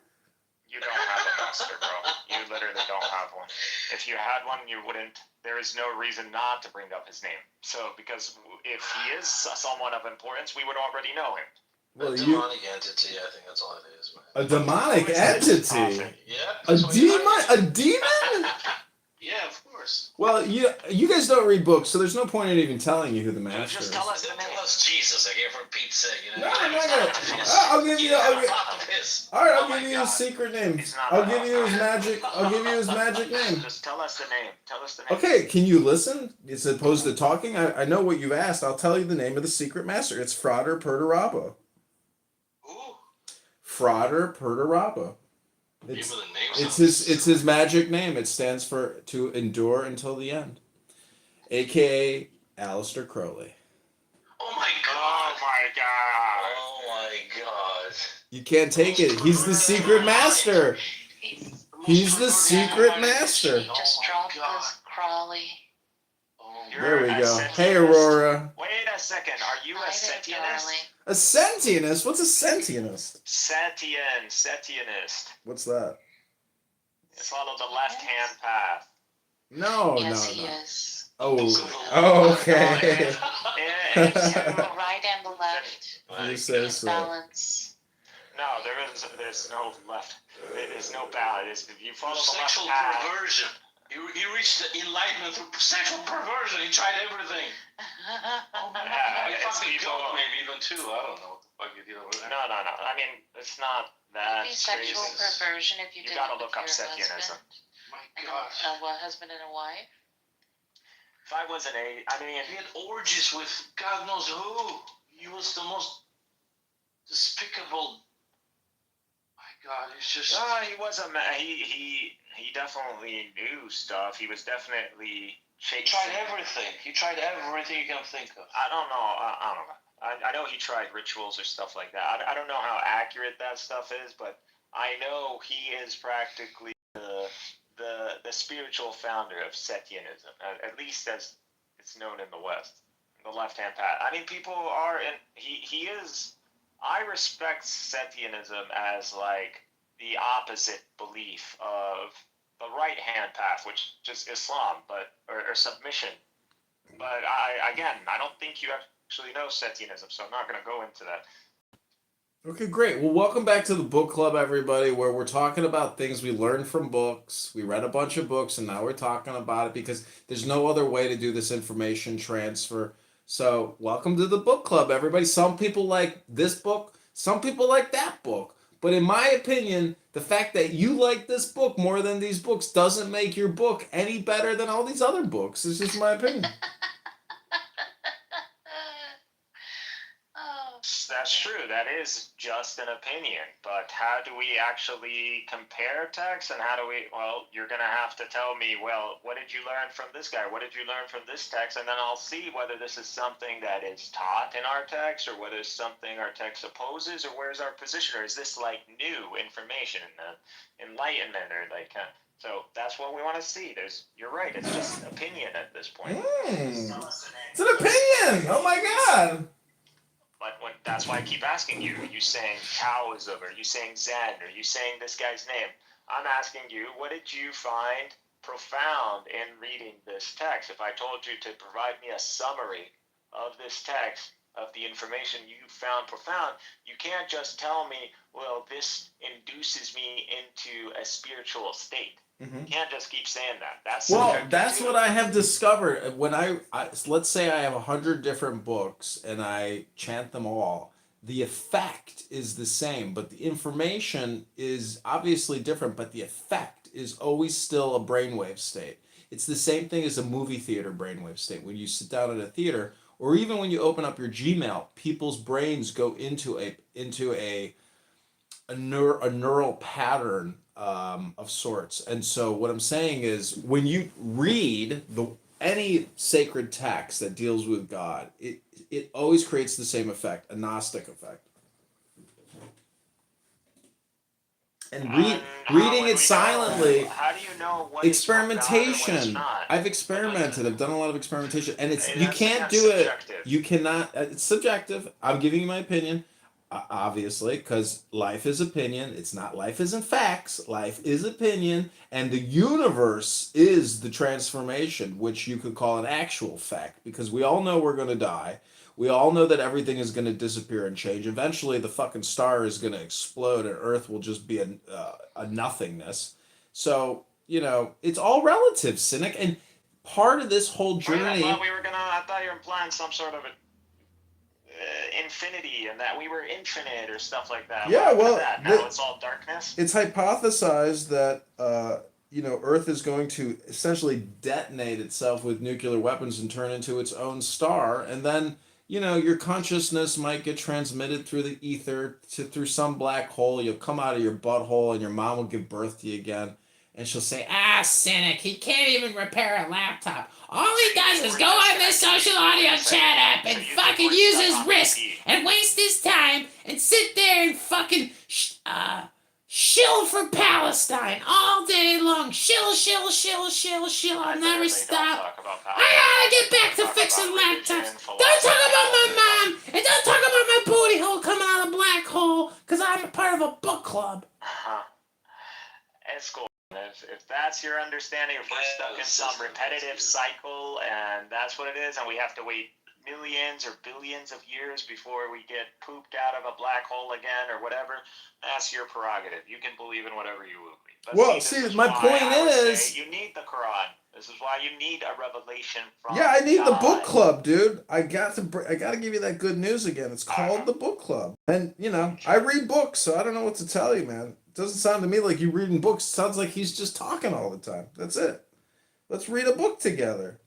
You don't have a master, bro. You literally don't have one. If you had one, you wouldn't. There is no reason not to bring up his name. So, because if he is someone of importance, we would already know him. Well, A you demonic entity, I think that's all it is, man. a demonic entity. Yeah. A demon? A demon? Yeah, of course. Well, you guys don't read books, so there's no point in even telling you who the master Just is. tell us the Don't name. tell us Jesus, okay, for Pete's sake, you know? No, I'm not gonna. Obvious. I'll give you. Obvious. All right, I'll Oh my give you God. his secret name. It's not I'll that give you his magic. I'll give you his magic name. Just tell us the name. Tell us the name. Okay, can you listen? As opposed to talking, I know what you've asked. I'll tell you the name of the secret master. It's Frater Perturaba. Who? Frater Perturaba. Even It's the name it's sounds- his magic name. It stands for to endure until the end, aka Aleister Crowley. Oh my Oh God. my god. Oh my God. You can't take it. He's the secret master. He's the secret master. He just dropped this Crawley. Oh my There we You're a go. Sentinelist. Hey, Aurora. Wait a second. Are you a Hi there, Sentianist? darling. A sentientist? What's a sentientist? Sentianist. What's that? Follow the left-hand path. No, Yes, no, he no. is. Oh, okay. There's the right and the left. You say In so. balance. No, there's no left. There's no balance. If you follow the left Sexual path, perversion. He reached the enlightenment through sexual perversion. He tried everything. Yeah, I it's fucking people- goat maybe even too. I don't know what the fuck you deal with that. no. I mean, it's not that Maybe sexual crazy. perversion if you You did gotta it with look up your Setianism. My husband. gosh. And a husband and a wife. If I was an A, I mean, He had orgies with God knows who. He was the most despicable. My God, he's just. he was a he definitely knew stuff. He was definitely He chasing. tried everything. He tried everything you can think of. I don't know. I don't know. I know he tried rituals or stuff like that. I don't know how accurate that stuff is, but I know he is practically the spiritual founder of Setianism, at least as it's known in the West, the left-hand path. I mean, people are, and he is. I respect Setianism as like the opposite belief of the right-hand path, which is just Islam, or submission. But I don't think you actually know Setianism, so I'm not going to go into that. Okay, great. Well, welcome back to the book club, everybody, where we're talking about things we learned from books. We read a bunch of books, and now we're talking about it because there's no other way to do this information transfer. So, welcome to the book club, everybody. Some people like this book, some people like that book. But in my opinion, the fact that you like this book more than these books doesn't make your book any better than all these other books. It's just my opinion. Oh. That's true. That is just an opinion. But how do we actually compare texts, and how do we? Well, you're going to have to tell me. Well, what did you learn from this guy? What did you learn from this text? And then I'll see whether this is something that is taught in our text, or whether it's something our text opposes, or where's our position, or is this like new information, enlightenment, or like. So that's what we want to see. You're right. It's just an opinion at this point. It's an opinion. Oh my God. But that's why I keep asking you. Are you saying Taoism? Are you saying Zen? Are you saying this guy's name? I'm asking you, what did you find profound in reading this text? If I told you to provide me a summary of this text, of the information you found profound, you can't just tell me, well, this induces me into a spiritual state. Mhm. You can't just keep saying that. That's Well, subjective that's too. what I have discovered. When let's say I have 100 different books and I chant them all, the effect is the same, but the information is obviously different, but the effect is always still a brainwave state. It's the same thing as a movie theater brainwave state. When you sit down at a theater, or even when you open up your Gmail, people's brains go into a neural pattern of sorts. And so what I'm saying is, when you read any sacred text that deals with God, it always creates the same effect, a Gnostic effect. And reading it silently, How do you know what is from God and what is experimentation. not? I've experimented. I've done a lot of experimentation, and Hey, you that's, can't again, do it. subjective. You cannot. It's subjective. I'm giving you my opinion, obviously, because life is opinion. It's not life isn't facts. Life is opinion, and the universe is the transformation, which you could call an actual fact, because we all know we're going to die. We all know that everything is going to disappear and change. Eventually, the fucking star is going to explode, and Earth will just be a nothingness. So, it's all relative, cynic. And part of this whole Wait, I journey. thought you were implying some sort of infinity and that we were infinite or stuff like that. Yeah, What happened to well, that? Now it's all darkness. It's hypothesized that Earth is going to essentially detonate itself with nuclear weapons and turn into its own star, and then your consciousness might get transmitted through the ether through some black hole. You'll come out of your butthole, and your mom will give birth to you again, and she'll say, cynic, he can't even repair a laptop. All he does is go on this social audio chat app and fucking use his wrist and waste his time and sit there and fucking shill for Palestine all day long. Shill, shill, shill, shill, shill. I'll never stop. I gotta get back to fixing laptops. Don't talk about my mom, and don't talk about my booty hole coming out of a black hole, because I'm a part of a book club. It's cool. If that's your understanding, if we're stuck in some repetitive cycle and that's what it is, and we have to wait millions or billions of years before we get pooped out of a black hole again or whatever, that's your prerogative. You can believe in whatever you will be. But my point is, you need the Quran. This is why you need a revelation from I need God. the book club, dude. I got to give you that good news again. It's called the book club, and I read books, so I don't know what to tell you, man. It doesn't sound to me like you reading books. It sounds like he's just talking all the time. That's it. Let's read a book together.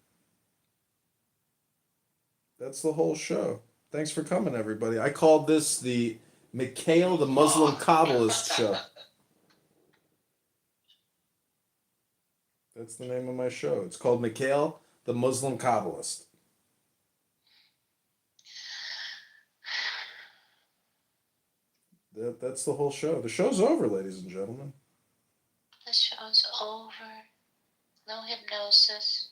That's the whole show. Thanks for coming, everybody. I called this the Mikhail the Muslim Kabbalist show. That's the name of my show. It's called Mikhail the Muslim Kabbalist. That's the whole show. The show's over, ladies and gentlemen. The show's over. No hypnosis.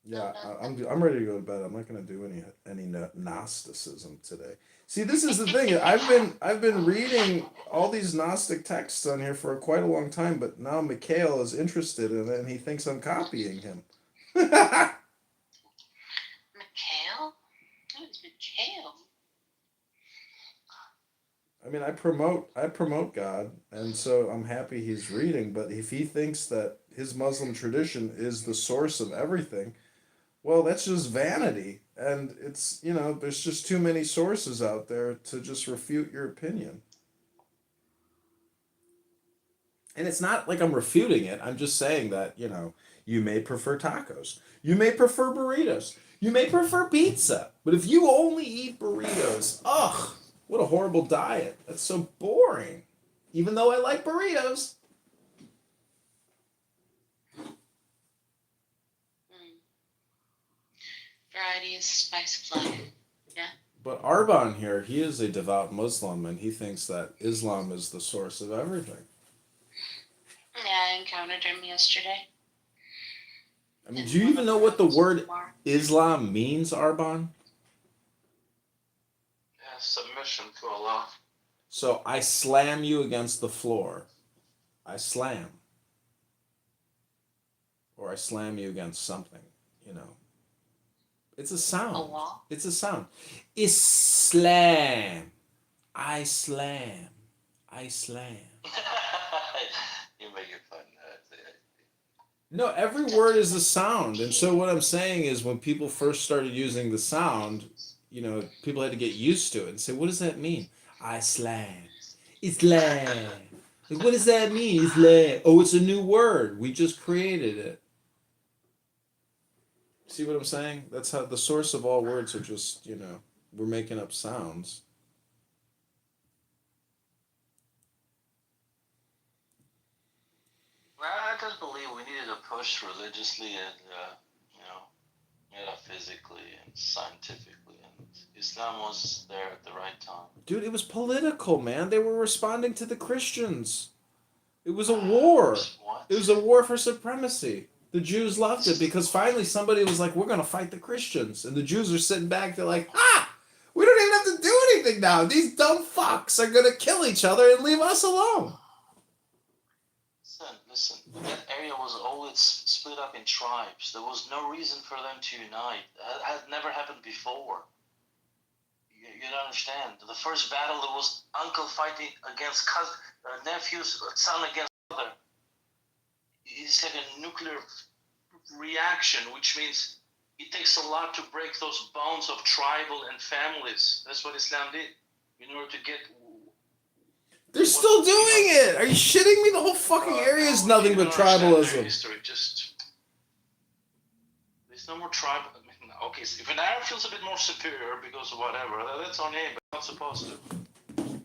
Yeah, I'm ready to go to bed. I'm not going to do any Gnosticism today. See, this is the thing. I've been reading all these Gnostic texts on here for quite a long time, but now Mikhail is interested in it, and he thinks I'm copying him. Mikhail? Who's Mikhail? I mean, I promote God, and so I'm happy he's reading. But if he thinks that his Muslim tradition is the source of everything, well, that's just vanity. And it's, there's just too many sources out there to just refute your opinion. And it's not like I'm refuting it. I'm just saying that, you may prefer tacos. You may prefer burritos. You may prefer pizza. But if you only eat burritos, ugh, what a horrible diet. That's so boring. Even though I like burritos. Variety is spice of life. Yeah. But Arban here, he is a devout Muslim, and he thinks that Islam is the source of everything. Yeah, I encountered him yesterday. I mean, do you even know what the word Islam means, Arban? Yeah, submission to Allah. So I slam you against the floor. I slam. Or I slam you against something, It's a sound. A wall? It's a sound. Islam. I slam. I slam. You beg your pardon. No, every word is a sound. And so what I'm saying is when people first started using the sound, people had to get used to it and say, what does that mean? I slang. It's lag. Like, what does that mean? It's lag. Oh, it's a new word. We just created it. See what I'm saying? That's how the source of all words are just, we're making up sounds. I just believe we needed to push religiously and, metaphysically and scientifically, and Islam was there at the right time. Dude, it was political, man. They were responding to the Christians. It was a war. What? It was a war for supremacy. The Jews loved it because finally somebody was like, we're going to fight the Christians. And the Jews are sitting back, they're like, we don't even have to do anything now. These dumb fucks are going to kill each other and leave us alone. Listen, that area was always split up in tribes. There was no reason for them to unite. That had never happened before. You don't understand. The first battle, there was uncle fighting against cousin, nephew's son against brother. It's like a nuclear reaction, which means it takes a lot to break those bonds of tribal and families. That's what Islam did in order to get. They're still doing it. Are you shitting me? The whole fucking area is nothing but tribalism. History. There's no more tribal. Okay, so if an Arab feels a bit more superior because of whatever, that's on him, but not supposed to.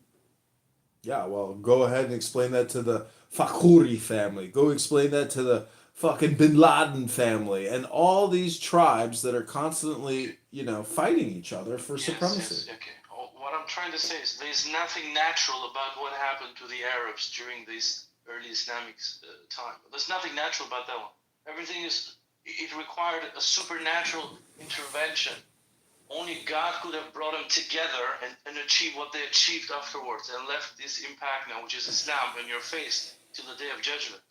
Yeah, well, go ahead and explain that to the Fakhuri family. Go explain that to the fucking Bin Laden family and all these tribes that are constantly, fighting each other for supremacy. Yes, okay. What I'm trying to say is there's nothing natural about what happened to the Arabs during this early Islamic time. There's nothing natural about that one. Everything it required a supernatural intervention. Only God could have brought them together and achieved what they achieved afterwards and left this impact now, which is Islam, in your face till the day of judgment.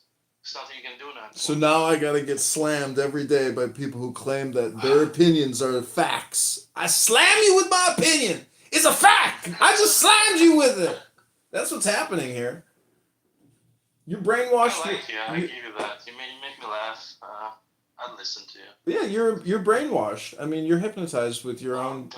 There's nothing you can do now. So now I gotta get slammed every day by people who claim that their opinions are facts. I slam you with my opinion. It's a fact. I just slammed you with it. That's what's happening here. You're brainwashed. I like you. I give you that. You make me laugh. I'd listen to you. Yeah, you're brainwashed. I mean, you're hypnotized with your own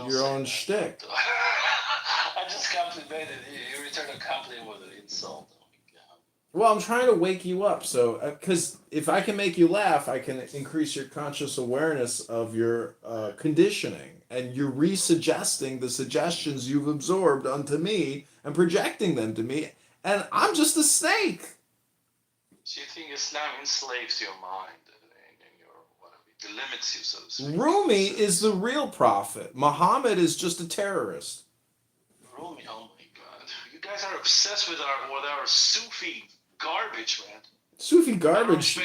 shtick. I just complimented you. You returned a compliment with an insult. Oh my God. Well, I'm trying to wake you up. So, because if I can make you laugh, I can increase your conscious awareness of your conditioning. And you're resuggesting the suggestions you've absorbed onto me and projecting them to me. And I'm just a snake. So you think Islam enslaves your mind and your whatever, it limits you, so to speak. Rumi is the real prophet. Muhammad is just a terrorist. Rumi, oh my God. You guys are obsessed with our Sufi garbage, man. Sufi garbage.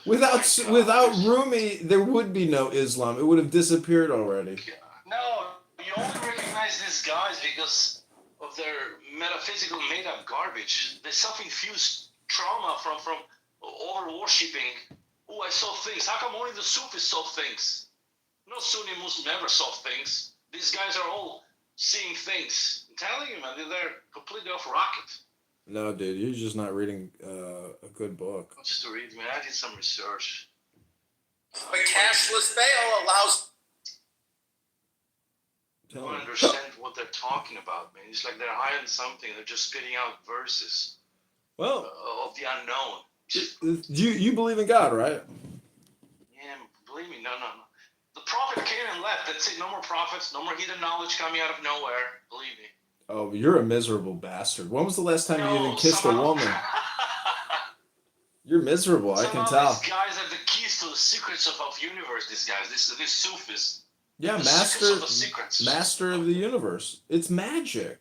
Without Rumi, there would be no Islam. It would have disappeared already. No, you only recognize these guys because of their metaphysical made-up garbage. The self-infused trauma from over-worshipping. Oh, I saw things. How come only the Sufis saw things? No Sunni Muslim ever saw things. These guys are all seeing things. I'm telling you, man, they're completely off rocket. No, dude, you're just not reading a good book. Just to read, man, I did some research. But cashless bail allows. I don't understand what they're talking about, man. It's like they're hiding something. They're just spitting out verses Well, of the unknown. you believe in God, right? Yeah, believe me, no. The prophet came and left. That's it. No more prophets. No more hidden knowledge coming out of nowhere. Believe me. Oh, you're a miserable bastard. When was the last time you even kissed a woman? You're miserable, I can tell. These guys have the keys to the secrets of universe, these guys. These Sufis. Yeah, master of the universe. It's magic.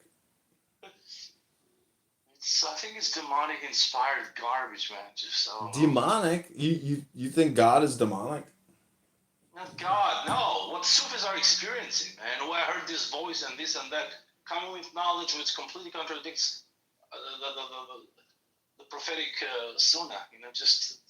I think it's demonic inspired garbage, man. Just demonic? You think God is demonic? Not God, no. What Sufis are experiencing, man. Who I heard this voice and this and that, coming with knowledge which completely contradicts the prophetic sunnah. Just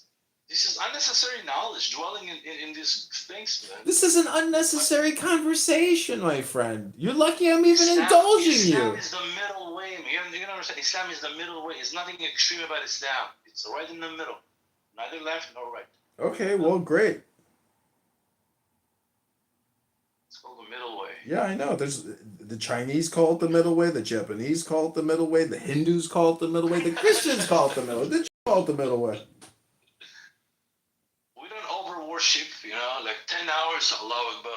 this is unnecessary knowledge dwelling in these things, man. This is an unnecessary conversation, my friend. You're lucky I'm even indulging you. Islam is the middle way, man. You don't understand. Islam is the middle way. There's nothing extreme about Islam. It's right in the middle, neither left nor right. Okay, well, great. It's called the middle way. Yeah, I know. There's the Chinese call it the middle way, the Japanese call it the middle way, the Hindus call it the middle way, the Christians call it the middle way, the Jews call it the middle way. We don't over worship, like 10 hours, Allah Akbar.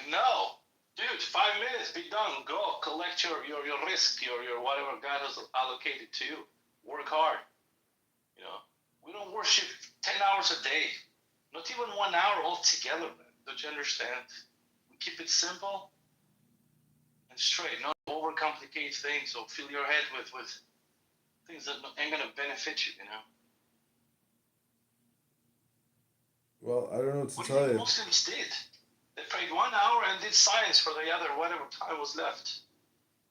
No. Dude, 5 minutes, be done. Go collect your risk, your whatever God has allocated to you. Work hard. We don't worship 10 hours a day. Not even 1 hour altogether, man. Don't you understand? We keep it simple and straight. Not overcomplicate things or fill your head with things that ain't gonna benefit you, Well, I don't know what to What do tell you think you. Muslims did? They prayed 1 hour and did science for the other whatever time was left.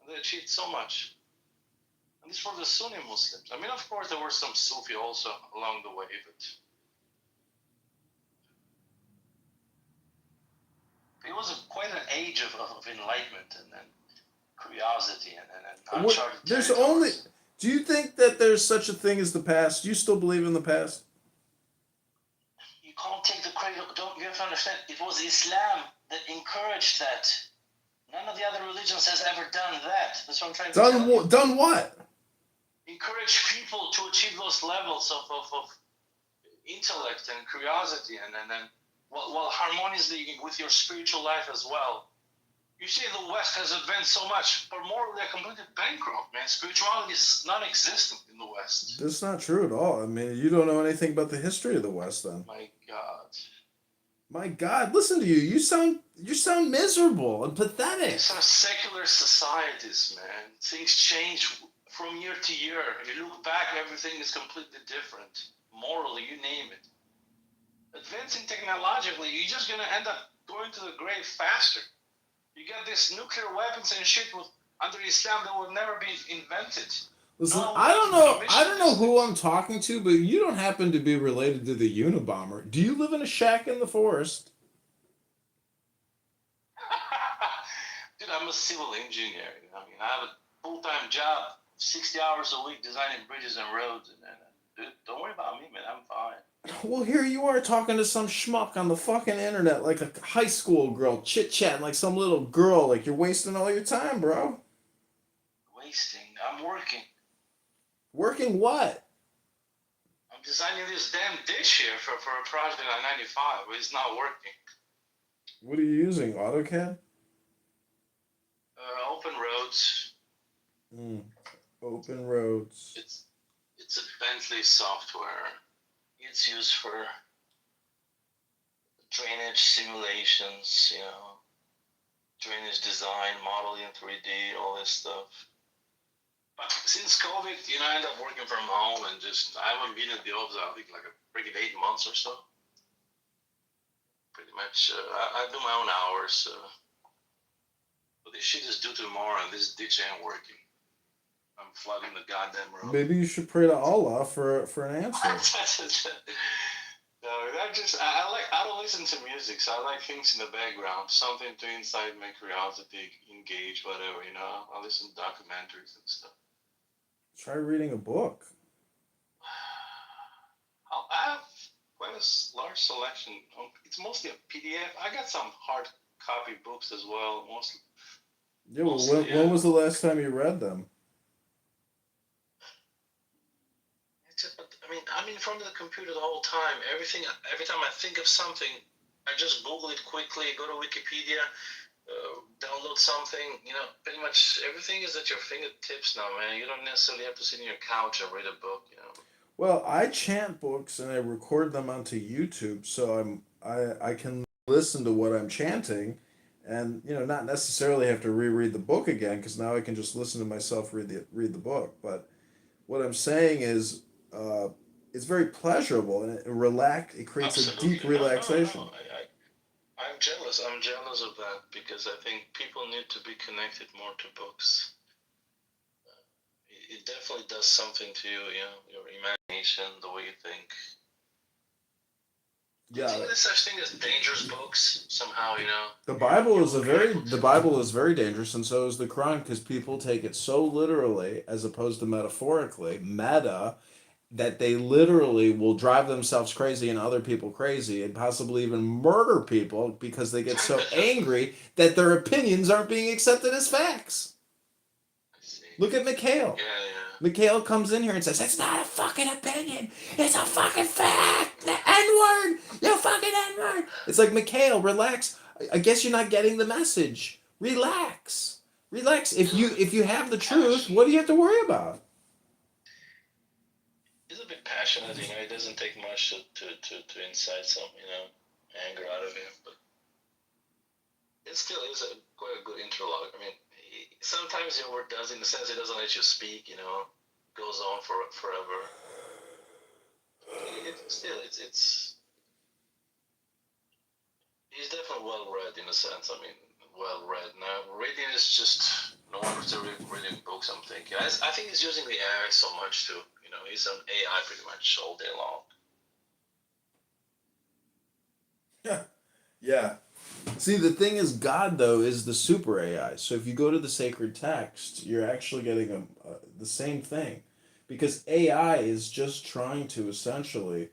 And they achieved so much. And this for the Sunni Muslims. I mean, of course, there were some Sufi also along the way, but it was quite an age of enlightenment and curiosity and What, uncharted there's only. territories. Do you think that there's such a thing as the past? Do you still believe in the past? You can't take the credit. You have to understand, it was Islam that encouraged that. None of the other religions has ever done that. That's what I'm trying to tell you. Done what? Encourage people to achieve those levels of intellect and curiosity and while harmoniously with your spiritual life as well. You see, the West has advanced so much, but morally they're completely bankrupt, man. Spirituality is non-existent in the West. That's not true at all. I mean, you don't know anything about the history of the West, then. My God. My God, listen to you. You sound miserable and pathetic. These are secular societies, man. Things change from year to year. You look back, everything is completely different. Morally, you name it. Advancing technologically, you're just gonna end up going to the grave faster. You got these nuclear weapons and shit under Islam that would never be invented. Listen, No, I don't we know. commission I don't know these who things. I'm talking to, but you don't happen to be related to the Unabomber. Do you live in a shack in the forest? Dude, I'm a civil engineer. I mean, I have a full-time job, 60 hours a week designing bridges and roads. Dude, don't worry about me, man. I'm fine. Well, here you are talking to some schmuck on the fucking internet like a high school girl, chit-chatting like some little girl, like you're wasting all your time, bro. Wasting. I'm working. Working what? I'm designing this damn ditch here for a project on 95, but it's not working. What are you using? AutoCAD? Open roads. Open roads. It's a Bentley software. It's used for drainage simulations, drainage design, modeling in 3D, all this stuff. But since COVID, I end up working from home and I haven't been in the office, I think like a freaking 8 months or so. Pretty much, I do my own hours. But this shit is due tomorrow and this ditch ain't working. I'm flooding the goddamn road. Maybe you should pray to Allah for an answer. No, I don't listen to music, so I like things in the background, something to incite my curiosity, engage, whatever, I listen to documentaries and stuff. Try reading a book. I have quite a large selection. It's mostly a PDF. I got some hard copy books as well, mostly. Yeah, well, when was the last time you read them? I'm in front of the computer the whole time. Every time I think of something, I just Google it quickly, go to Wikipedia, download something. Pretty much everything is at your fingertips now, man. You don't necessarily have to sit on your couch and read a book, Well, I chant books and I record them onto YouTube, so I can listen to what I'm chanting, and not necessarily have to reread the book again because now I can just listen to myself read the book. But what I'm saying is, it's very pleasurable and it creates Absolutely. a deep relaxation. No. I'm jealous. I'm jealous of that because I think people need to be connected more to books. It definitely does something to you, your imagination, the way you think. Yeah. Do you think there's such thing as dangerous books somehow, The Bible is very dangerous, and so is the Quran, because people take it so literally as opposed to metaphorically. Meta that they literally will drive themselves crazy and other people crazy and possibly even murder people because they get so angry that their opinions aren't being accepted as facts. I see. Look at McHale. Yeah. Mikhail comes in here and says, "It's not a fucking opinion. It's a fucking fact. The N-word. You fucking N-word." It's like, Mikhail, relax. I guess you're not getting the message. Relax. Relax. If you have the truth, what do you have to worry about? He's a bit passionate, you know. It doesn't take much to incite some, you know, anger out of him. But it still is quite a good interlock. I mean, sometimes your word does, in the sense it doesn't let you speak, you know, goes on forever. It's he's definitely well read in a sense. I mean, well read. Now reading is just no one who's reading books. I'm thinking. I think he's using the AI so much too. You know, he's on AI pretty much all day long. Yeah. See, the thing is, God, though, is the super AI. So if you go to the sacred text, you're actually getting the same thing. Because AI is just trying to essentially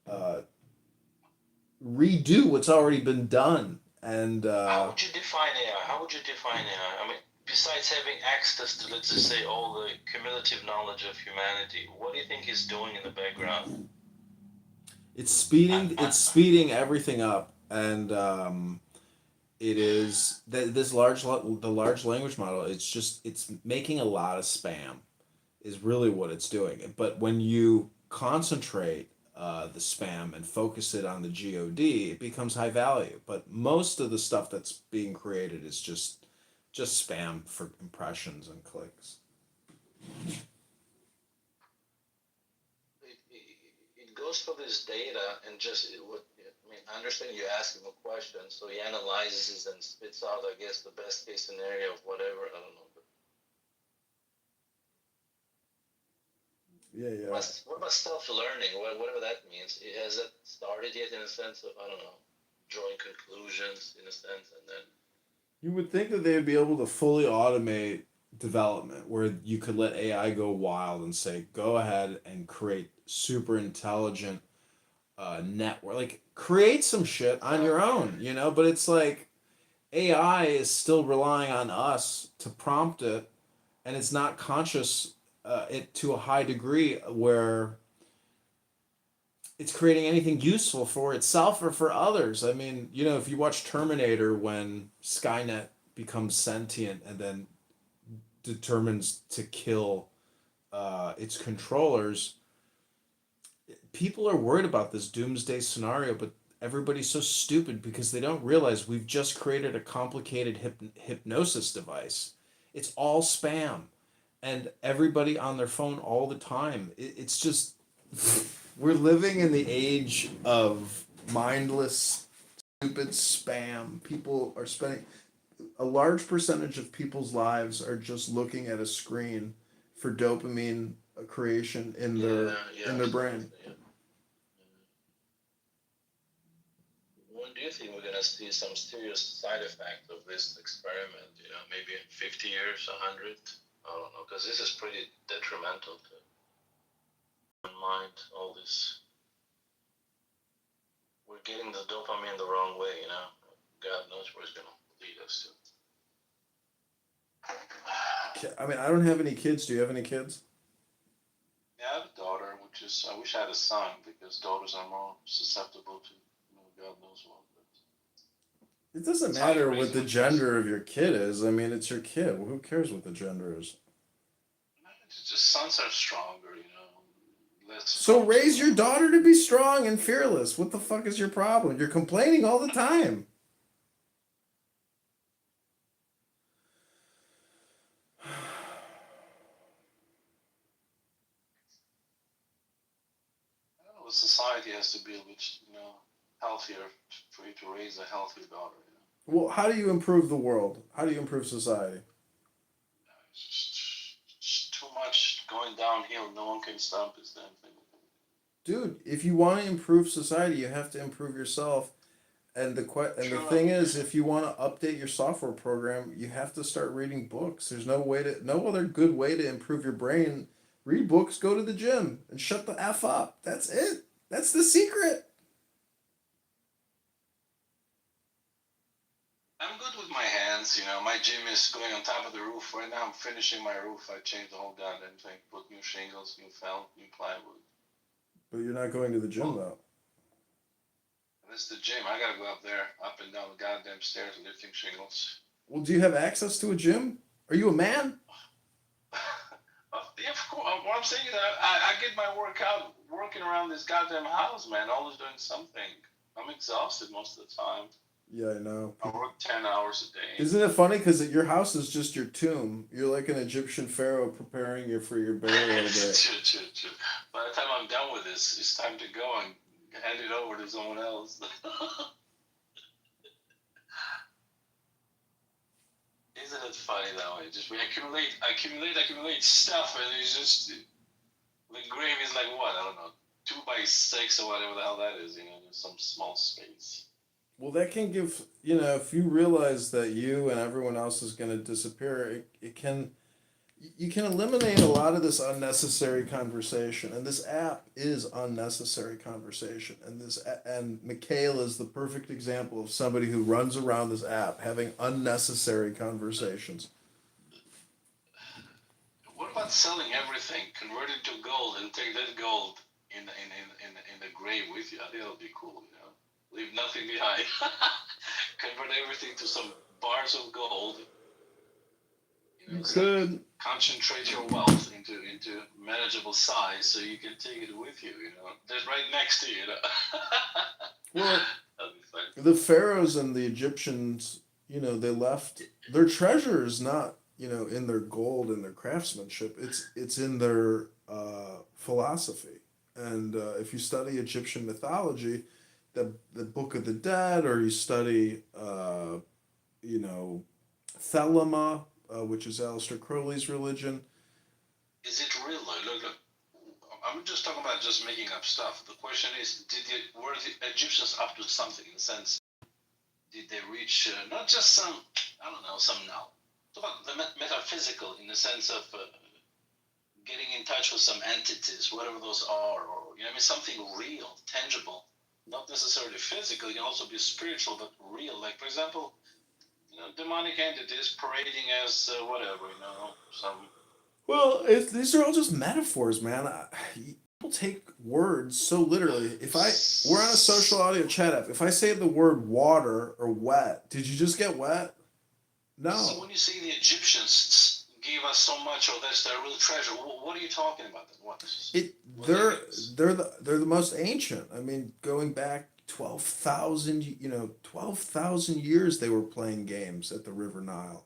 uh, redo what's already been done. And How would you define AI? How would you define AI? I mean, besides having access to, let's just say, all the cumulative knowledge of humanity, what do you think he's doing in the background? it's speeding everything up. And it is that the large language model, it's making a lot of spam is really what it's doing. But when you concentrate the spam and focus it on the god, it becomes high value. But most of the stuff that's being created is just spam for impressions and clicks. It goes for this data and just what I mean. I understand you ask him a question, so he analyzes and spits out, I guess, the best case scenario of whatever. I don't know. But Yeah, what about self learning? Whatever that means. Has that started yet? In a sense of, I don't know, drawing conclusions in a sense, and then you would think that they would be able to fully automate development where you could let AI go wild and say, go ahead and create super intelligent network. Like, create some shit on your own, you know? But it's like AI is still relying on us to prompt it, and it's not conscious it to a high degree where it's creating anything useful for itself or for others. I mean, you know, if you watch Terminator, when Skynet becomes sentient and then determines to kill its controllers, people are worried about this doomsday scenario, but everybody's so stupid because they don't realize we've just created a complicated hypnosis device. It's all spam, and everybody on their phone all the time. It's just we're living in the age of mindless, stupid spam. People are spending a large percentage of people's lives are just looking at a screen for dopamine creation in their brain. yeah. When do you think we're gonna see some serious side effect of this experiment? You know, maybe in 50 years, 100. I don't know, because this is pretty detrimental to mind. All this, we're getting the dopamine the wrong way. You know, God knows where it's gonna lead us to. I mean, I don't have any kids. Do you have any kids? Yeah, I have a daughter, which is I wish I had a son because daughters are more susceptible to God knows what. But It doesn't it's how you matter raise what the them. gender of your kid is. I mean, it's your kid. Who cares what the gender is? It's just sons are stronger, you know. Less. So raise your daughter to be strong and fearless. What the fuck is your problem? You're complaining all the time. I don't know. Society has to be a bit, healthier for you to raise a healthy daughter. You know, Well, how do you improve the world? How do you improve society? it's just too much going downhill. No one can stop this damn thing. Dude, if you want to improve society, you have to improve yourself. And the True. thing is, if you want to update your software program, you have to start reading books. There's no other good way to improve your brain Read books, go to the gym, and shut the F up. That's it. That's the secret. I'm good with my hands, you know. My gym is going on top of the roof right now. I'm finishing my roof. I changed the whole goddamn thing. Put new shingles, new felt, new plywood. But you're not going to the gym, Well, though. that's the gym. I gotta go up there, up and down the goddamn stairs, lifting shingles. Well, do you have access to a gym? Are you a man? Yeah, of course. What I'm saying is, I get my workout working around this goddamn house, man. Always doing something. I'm exhausted most of the time. Yeah, I know. I work 10 hours a day. Isn't it funny? Because your house is just your tomb. You're like an Egyptian pharaoh preparing you for your burial day. True. By the time I'm done with this, it's time to go and hand it over to someone else. Isn't it funny that way? Just we accumulate stuff, and it's just the grave is like what, I don't know, 2 by 6 or whatever the hell that is. You know, there's some small space. Well, that can give, if you realize that you and everyone else is going to disappear, it can, you can eliminate a lot of this unnecessary conversation. And this app is unnecessary conversation. And Mikhail is the perfect example of somebody who runs around this app having unnecessary conversations. What about selling everything, convert it to gold, and take that gold in the grave with you? I think that'll be cool. You know, leave nothing behind. Convert everything to some bars of gold. You know, Could. concentrate your wealth into manageable size, so you can take it with you. You know, that's right next to you. You know? Well, that'd be fun. the pharaohs and the Egyptians, they left their treasures not, in their gold and their craftsmanship. It's in their philosophy. And if you study Egyptian mythology, the Book of the Dead, or you study, Thelema, which is Aleister Crowley's religion. Is it real? Look. I'm just talking about just making up stuff. The question is, were the Egyptians up to something in the sense? Did they reach not just some, I don't know, some now? Talk about the metaphysical in the sense of getting in touch with some entities, whatever those are, or something real, tangible, not necessarily physical. It can also be spiritual, but real. Like for example, demonic entities parading as whatever, some. Well, these are all just metaphors, man. People take words so literally. We're on a social audio chat app. If I say the word water or wet, did you just get wet? No. So when you say the Egyptians gave us so much, or that's their real treasure, what are you talking about then? They're the most ancient. I mean, going back 12,000 years they were playing games at the River Nile,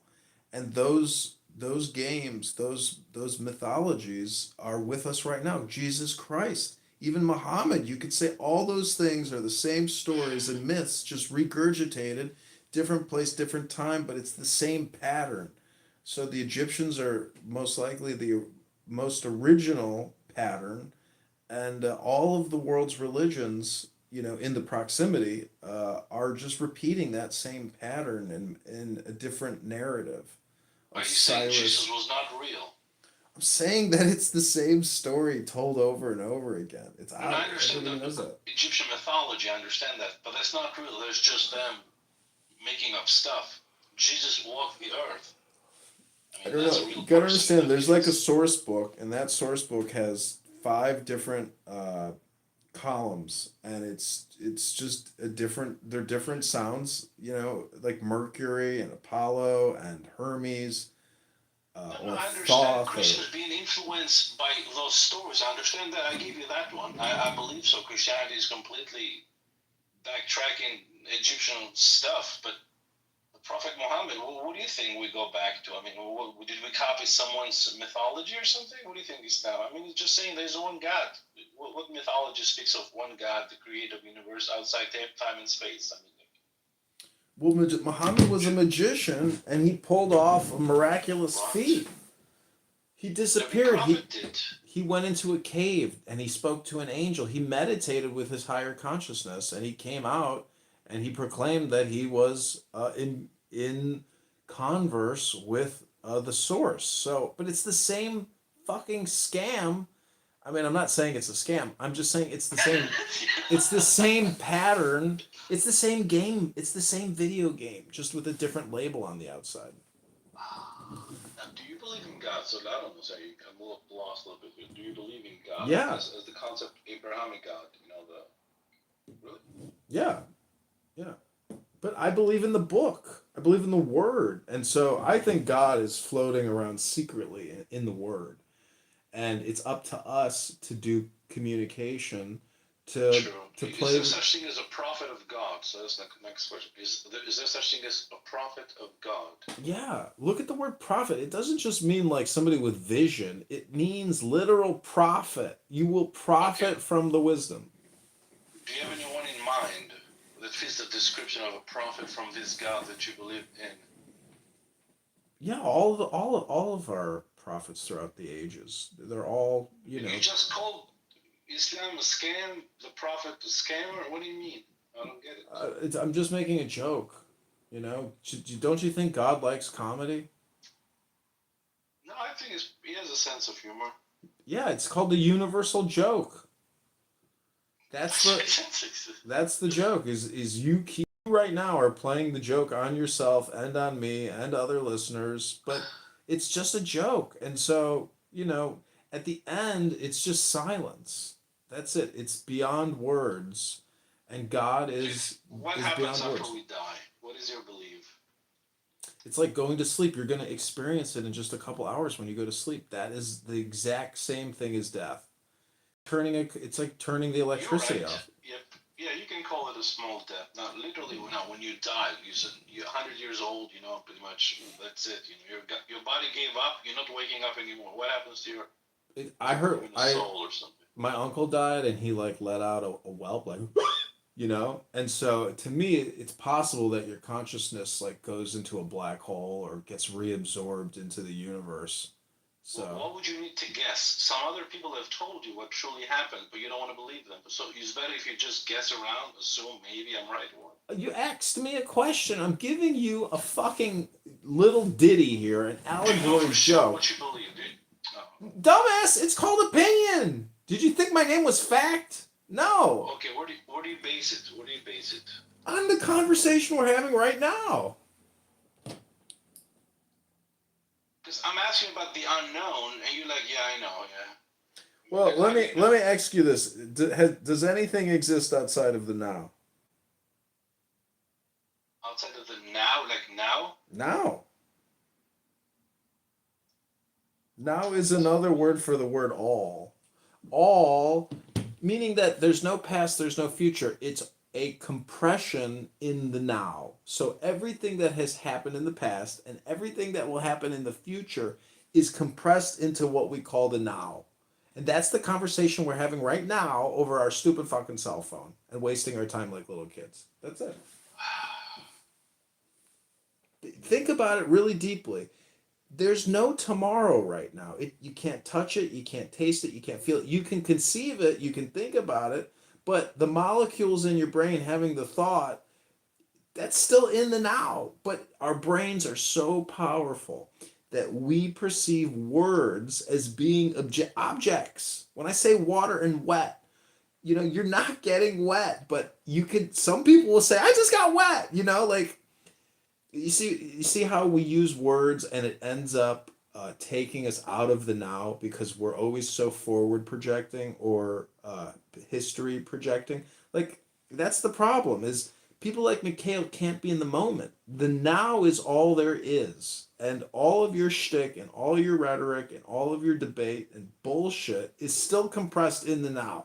and those games, those mythologies are with us right now. Jesus Christ, even Muhammad, you could say all those things are the same stories and myths, just regurgitated, different place, different time, but it's the same pattern. So the Egyptians are most likely the most original pattern, and all of the world's religions, in the proximity, are just repeating that same pattern in a different narrative. Are Of you saying Cyrus. Jesus was not real? I'm saying that it's the same story told over and over again. It's And I understand everybody knows the that. Egyptian mythology. I understand that, but that's not real. There's just them making up stuff. Jesus walked the earth. I I mean, don't that's know. a real You gotta person. understand. There's like a source book, and that source book has 5 different columns, and it's just a different. They're different sounds. Like Mercury and Apollo and Hermes, No, or I understand Thoth, Christians being influenced by those stories. I understand that. I give you that one. I believe so. Christianity is completely backtracking Egyptian stuff, but the Prophet Muhammad, what do you think we go back to? I mean, did we copy someone's mythology or something? What do you think is that? I mean, it's just saying there's one God. What mythology speaks of one God, the creator of the universe outside time and space? I mean, well, Muhammad was a magician, and he pulled off a miraculous feat. He disappeared. Every prophet did. He went into a cave and he spoke to an angel. He meditated with his higher consciousness, and he came out and he proclaimed that he was in converse with the source. So, but it's the same fucking scam. I mean, I'm not saying it's a scam. I'm just saying it's the same. It's the same pattern. It's the same game. It's the same video game, just with a different label on the outside. Now, do you believe in God? So I don't know. Sorry, I'm a little lost a little bit here. Do you believe in God? Yeah. As the concept Abrahamic God, you know the really? Yeah, yeah. But I believe in the book. I believe in the word, and so I think God is floating around secretly in the word, and it's up to us to do communication to True. to Is play. there such thing as a prophet of God? So that's the next question. Is there such thing as a prophet of God? Yeah, look at the word prophet. It doesn't just mean like somebody with vision. It means literal prophet. You will profit Okay. from the wisdom. Do you have anyone in mind that fits the description of a prophet from this God that you believe in? Yeah, all of our prophets throughout the ages. They're all, you know. You just called Islam a scam, the prophet a scammer? What do you mean? I don't get it. I'm just making a joke. You know, don't you think God likes comedy? No, I think he has a sense of humor. Yeah, it's called the universal joke. That's the joke. Is you right now are playing the joke on yourself and on me and other listeners, but it's just a joke. And so, you know, at the end, it's just silence. That's it. It's beyond words, and God What is happens beyond after words. we die? What is your belief? It's like going to sleep. You're going to experience it in just a couple hours when you go to sleep. That is the exact same thing as death. It's like turning the electricity You're right. off. Yep. Yeah, you can call it a small death. Now, literally, when you die, you're 100 years old. You know, pretty much that's it. You know, your body gave up. You're not waking up anymore. What happens to your I heard soul or something? my uncle died and he like let out a whelp like you know, and so to me it's possible that your consciousness like goes into a black hole or gets reabsorbed into the universe. So What would you need to guess? Some other people have told you what truly happened, but you don't want to believe them. So it's better if you just guess around, assume maybe I'm right. you asked me a question. I'm giving you a fucking little ditty here, an allegory joke. What you believe, dude? Oh. Dumbass, it's called opinion. Did you think my name was fact? No. Okay, where do you base it? Where do you base it? On the conversation we're having right now. Because I'm asking about the unknown, and you're like, yeah, I know, yeah. Well, let me ask you this: does anything exist outside of the now? Outside of the now, like now? Now. Now is another word for the word all. All, meaning that there's no past, there's no future. It's a compression in the now. So everything that has happened in the past and everything that will happen in the future is compressed into what we call the now. And that's the conversation we're having right now over our stupid fucking cell phone and wasting our time like little kids. That's it. Think about it really deeply. There's no tomorrow right now. You can't touch it, you can't taste it, you can't feel it. You can conceive it, you can think about it, but the molecules in your brain having the thought, that's still in the now. But our brains are so powerful that we perceive words as being objects. When I say water and wet, you know, you're not getting wet, but some people will say, I just got wet, you know, like you see how we use words and it ends up taking us out of the now because we're always so forward projecting or history projecting. Like that's the problem is people like Mikhail can't be in the moment. The now is all there is. And all of your shtick and all your rhetoric and all of your debate and bullshit is still compressed in the now.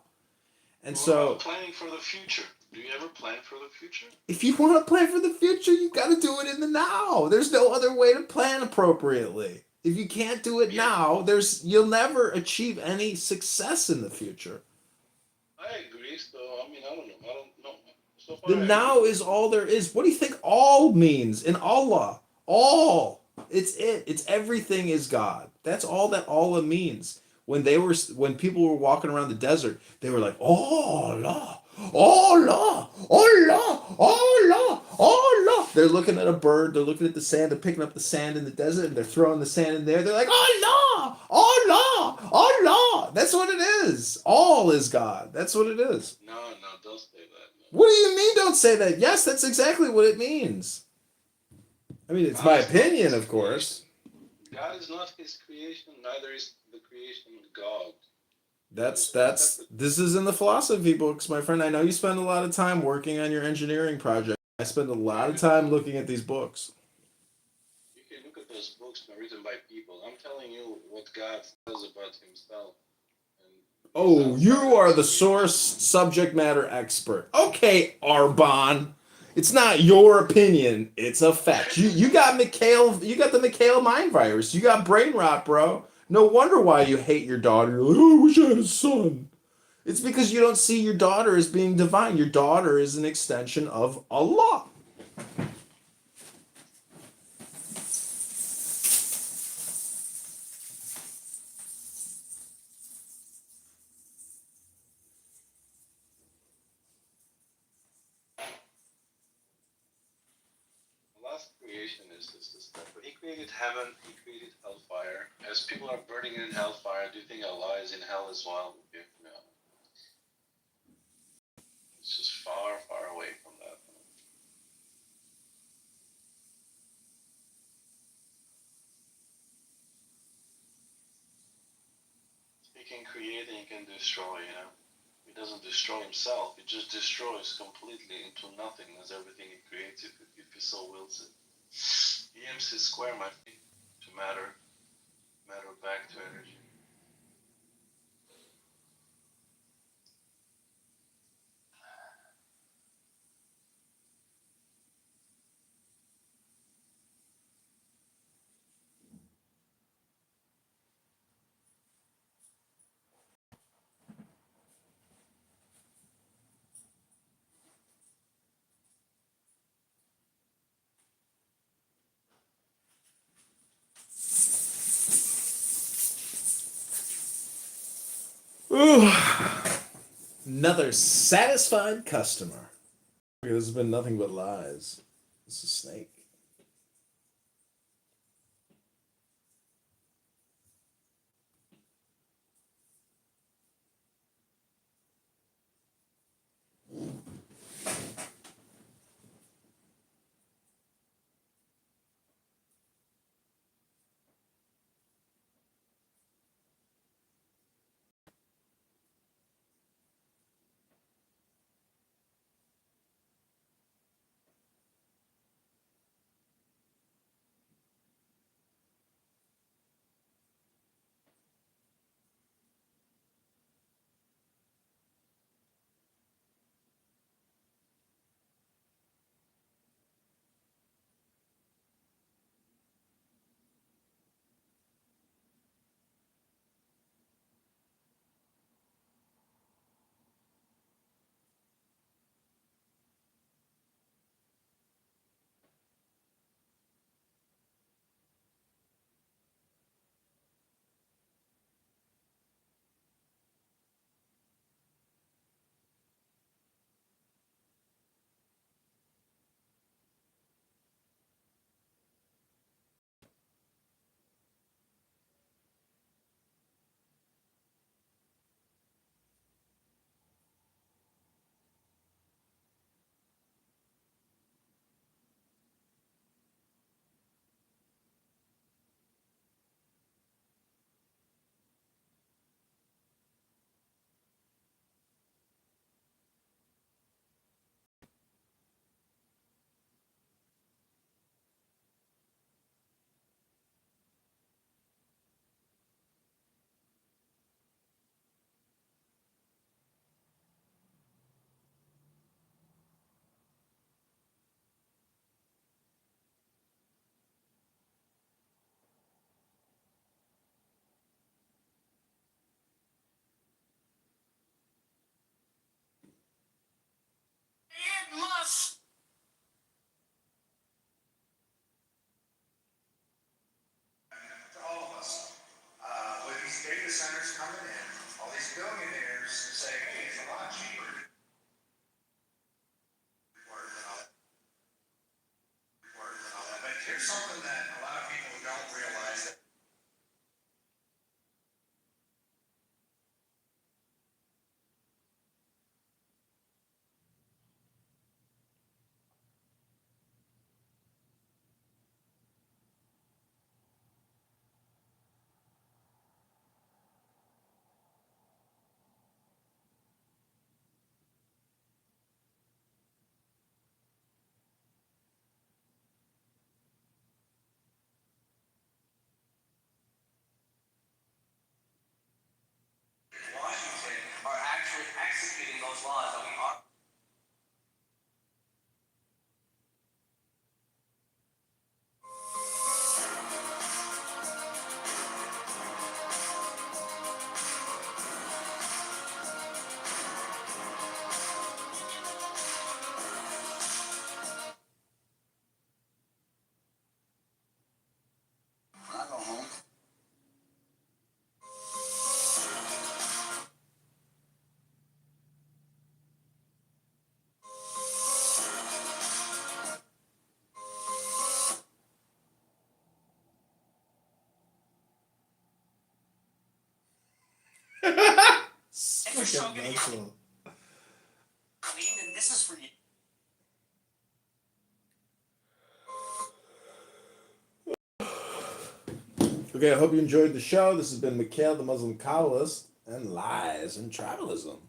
And so planning for the future. Do you ever plan for the future? If you want to plan for the future, you got to do it in the now. There's no other way to plan appropriately. If you can't do it now, you'll never achieve any success in the future. I agree. So I mean, I don't know. So The now is all there is. What do you think all means in Allah? All. It's it. It's everything is God. That's all that Allah means. When people were walking around the desert, they were like, "Oh Allah, Allah, Allah, Allah, Allah." They're looking at a bird. They're looking at the sand. They're picking up the sand in the desert, and they're throwing the sand in there. They're like, "Allah, Allah, at all. That's what it is. All is God. That's what it is. No, don't say that. No. What do you mean don't say that? Yes, that's exactly what it means. I mean, it's God my is not opinion, his of course. creation. God is not his creation, neither is the creation God. That's They're that's separate. this is in the philosophy books, my friend. I know you spend a lot of time working on your engineering project. I spend a lot of time looking at these books. You can look at those books written by people. I'm telling you what God says about himself. And Oh, he's you outside of are his the creation. source subject matter expert. Okay, Arbon. It's not your opinion, it's a fact. You got you got the Mikhail mind virus. You got brain rot, bro. No wonder why you hate your daughter. You're like, oh, I wish I had a son. It's because you don't see your daughter as being divine. Your daughter is an extension of Allah. The last creation is stuff. But he created heaven, he created hellfire. As people are burning in hellfire, do you think Allah is in hell as well? No. It's just far, far away from that. He can create and he can destroy, you know. He doesn't destroy himself, he just destroys completely into nothingness everything he creates if he so wills it. EMC square might be to matter back to energy. Ooh, another satisfied customer. This has been nothing but lies. It's a snake. It must. To all of us, with these data centers coming in, all these billionaires say, hey, it's a lot cheaper. But here's something that a lot of people don't realize. executing those laws, and we are. When I go home. It's If you're so fucking gonna mental. clean, then this is for you. Okay, I hope you enjoyed the show. This has been Mikhail, the Muslim Kabbalist, and Lies and Tribalism.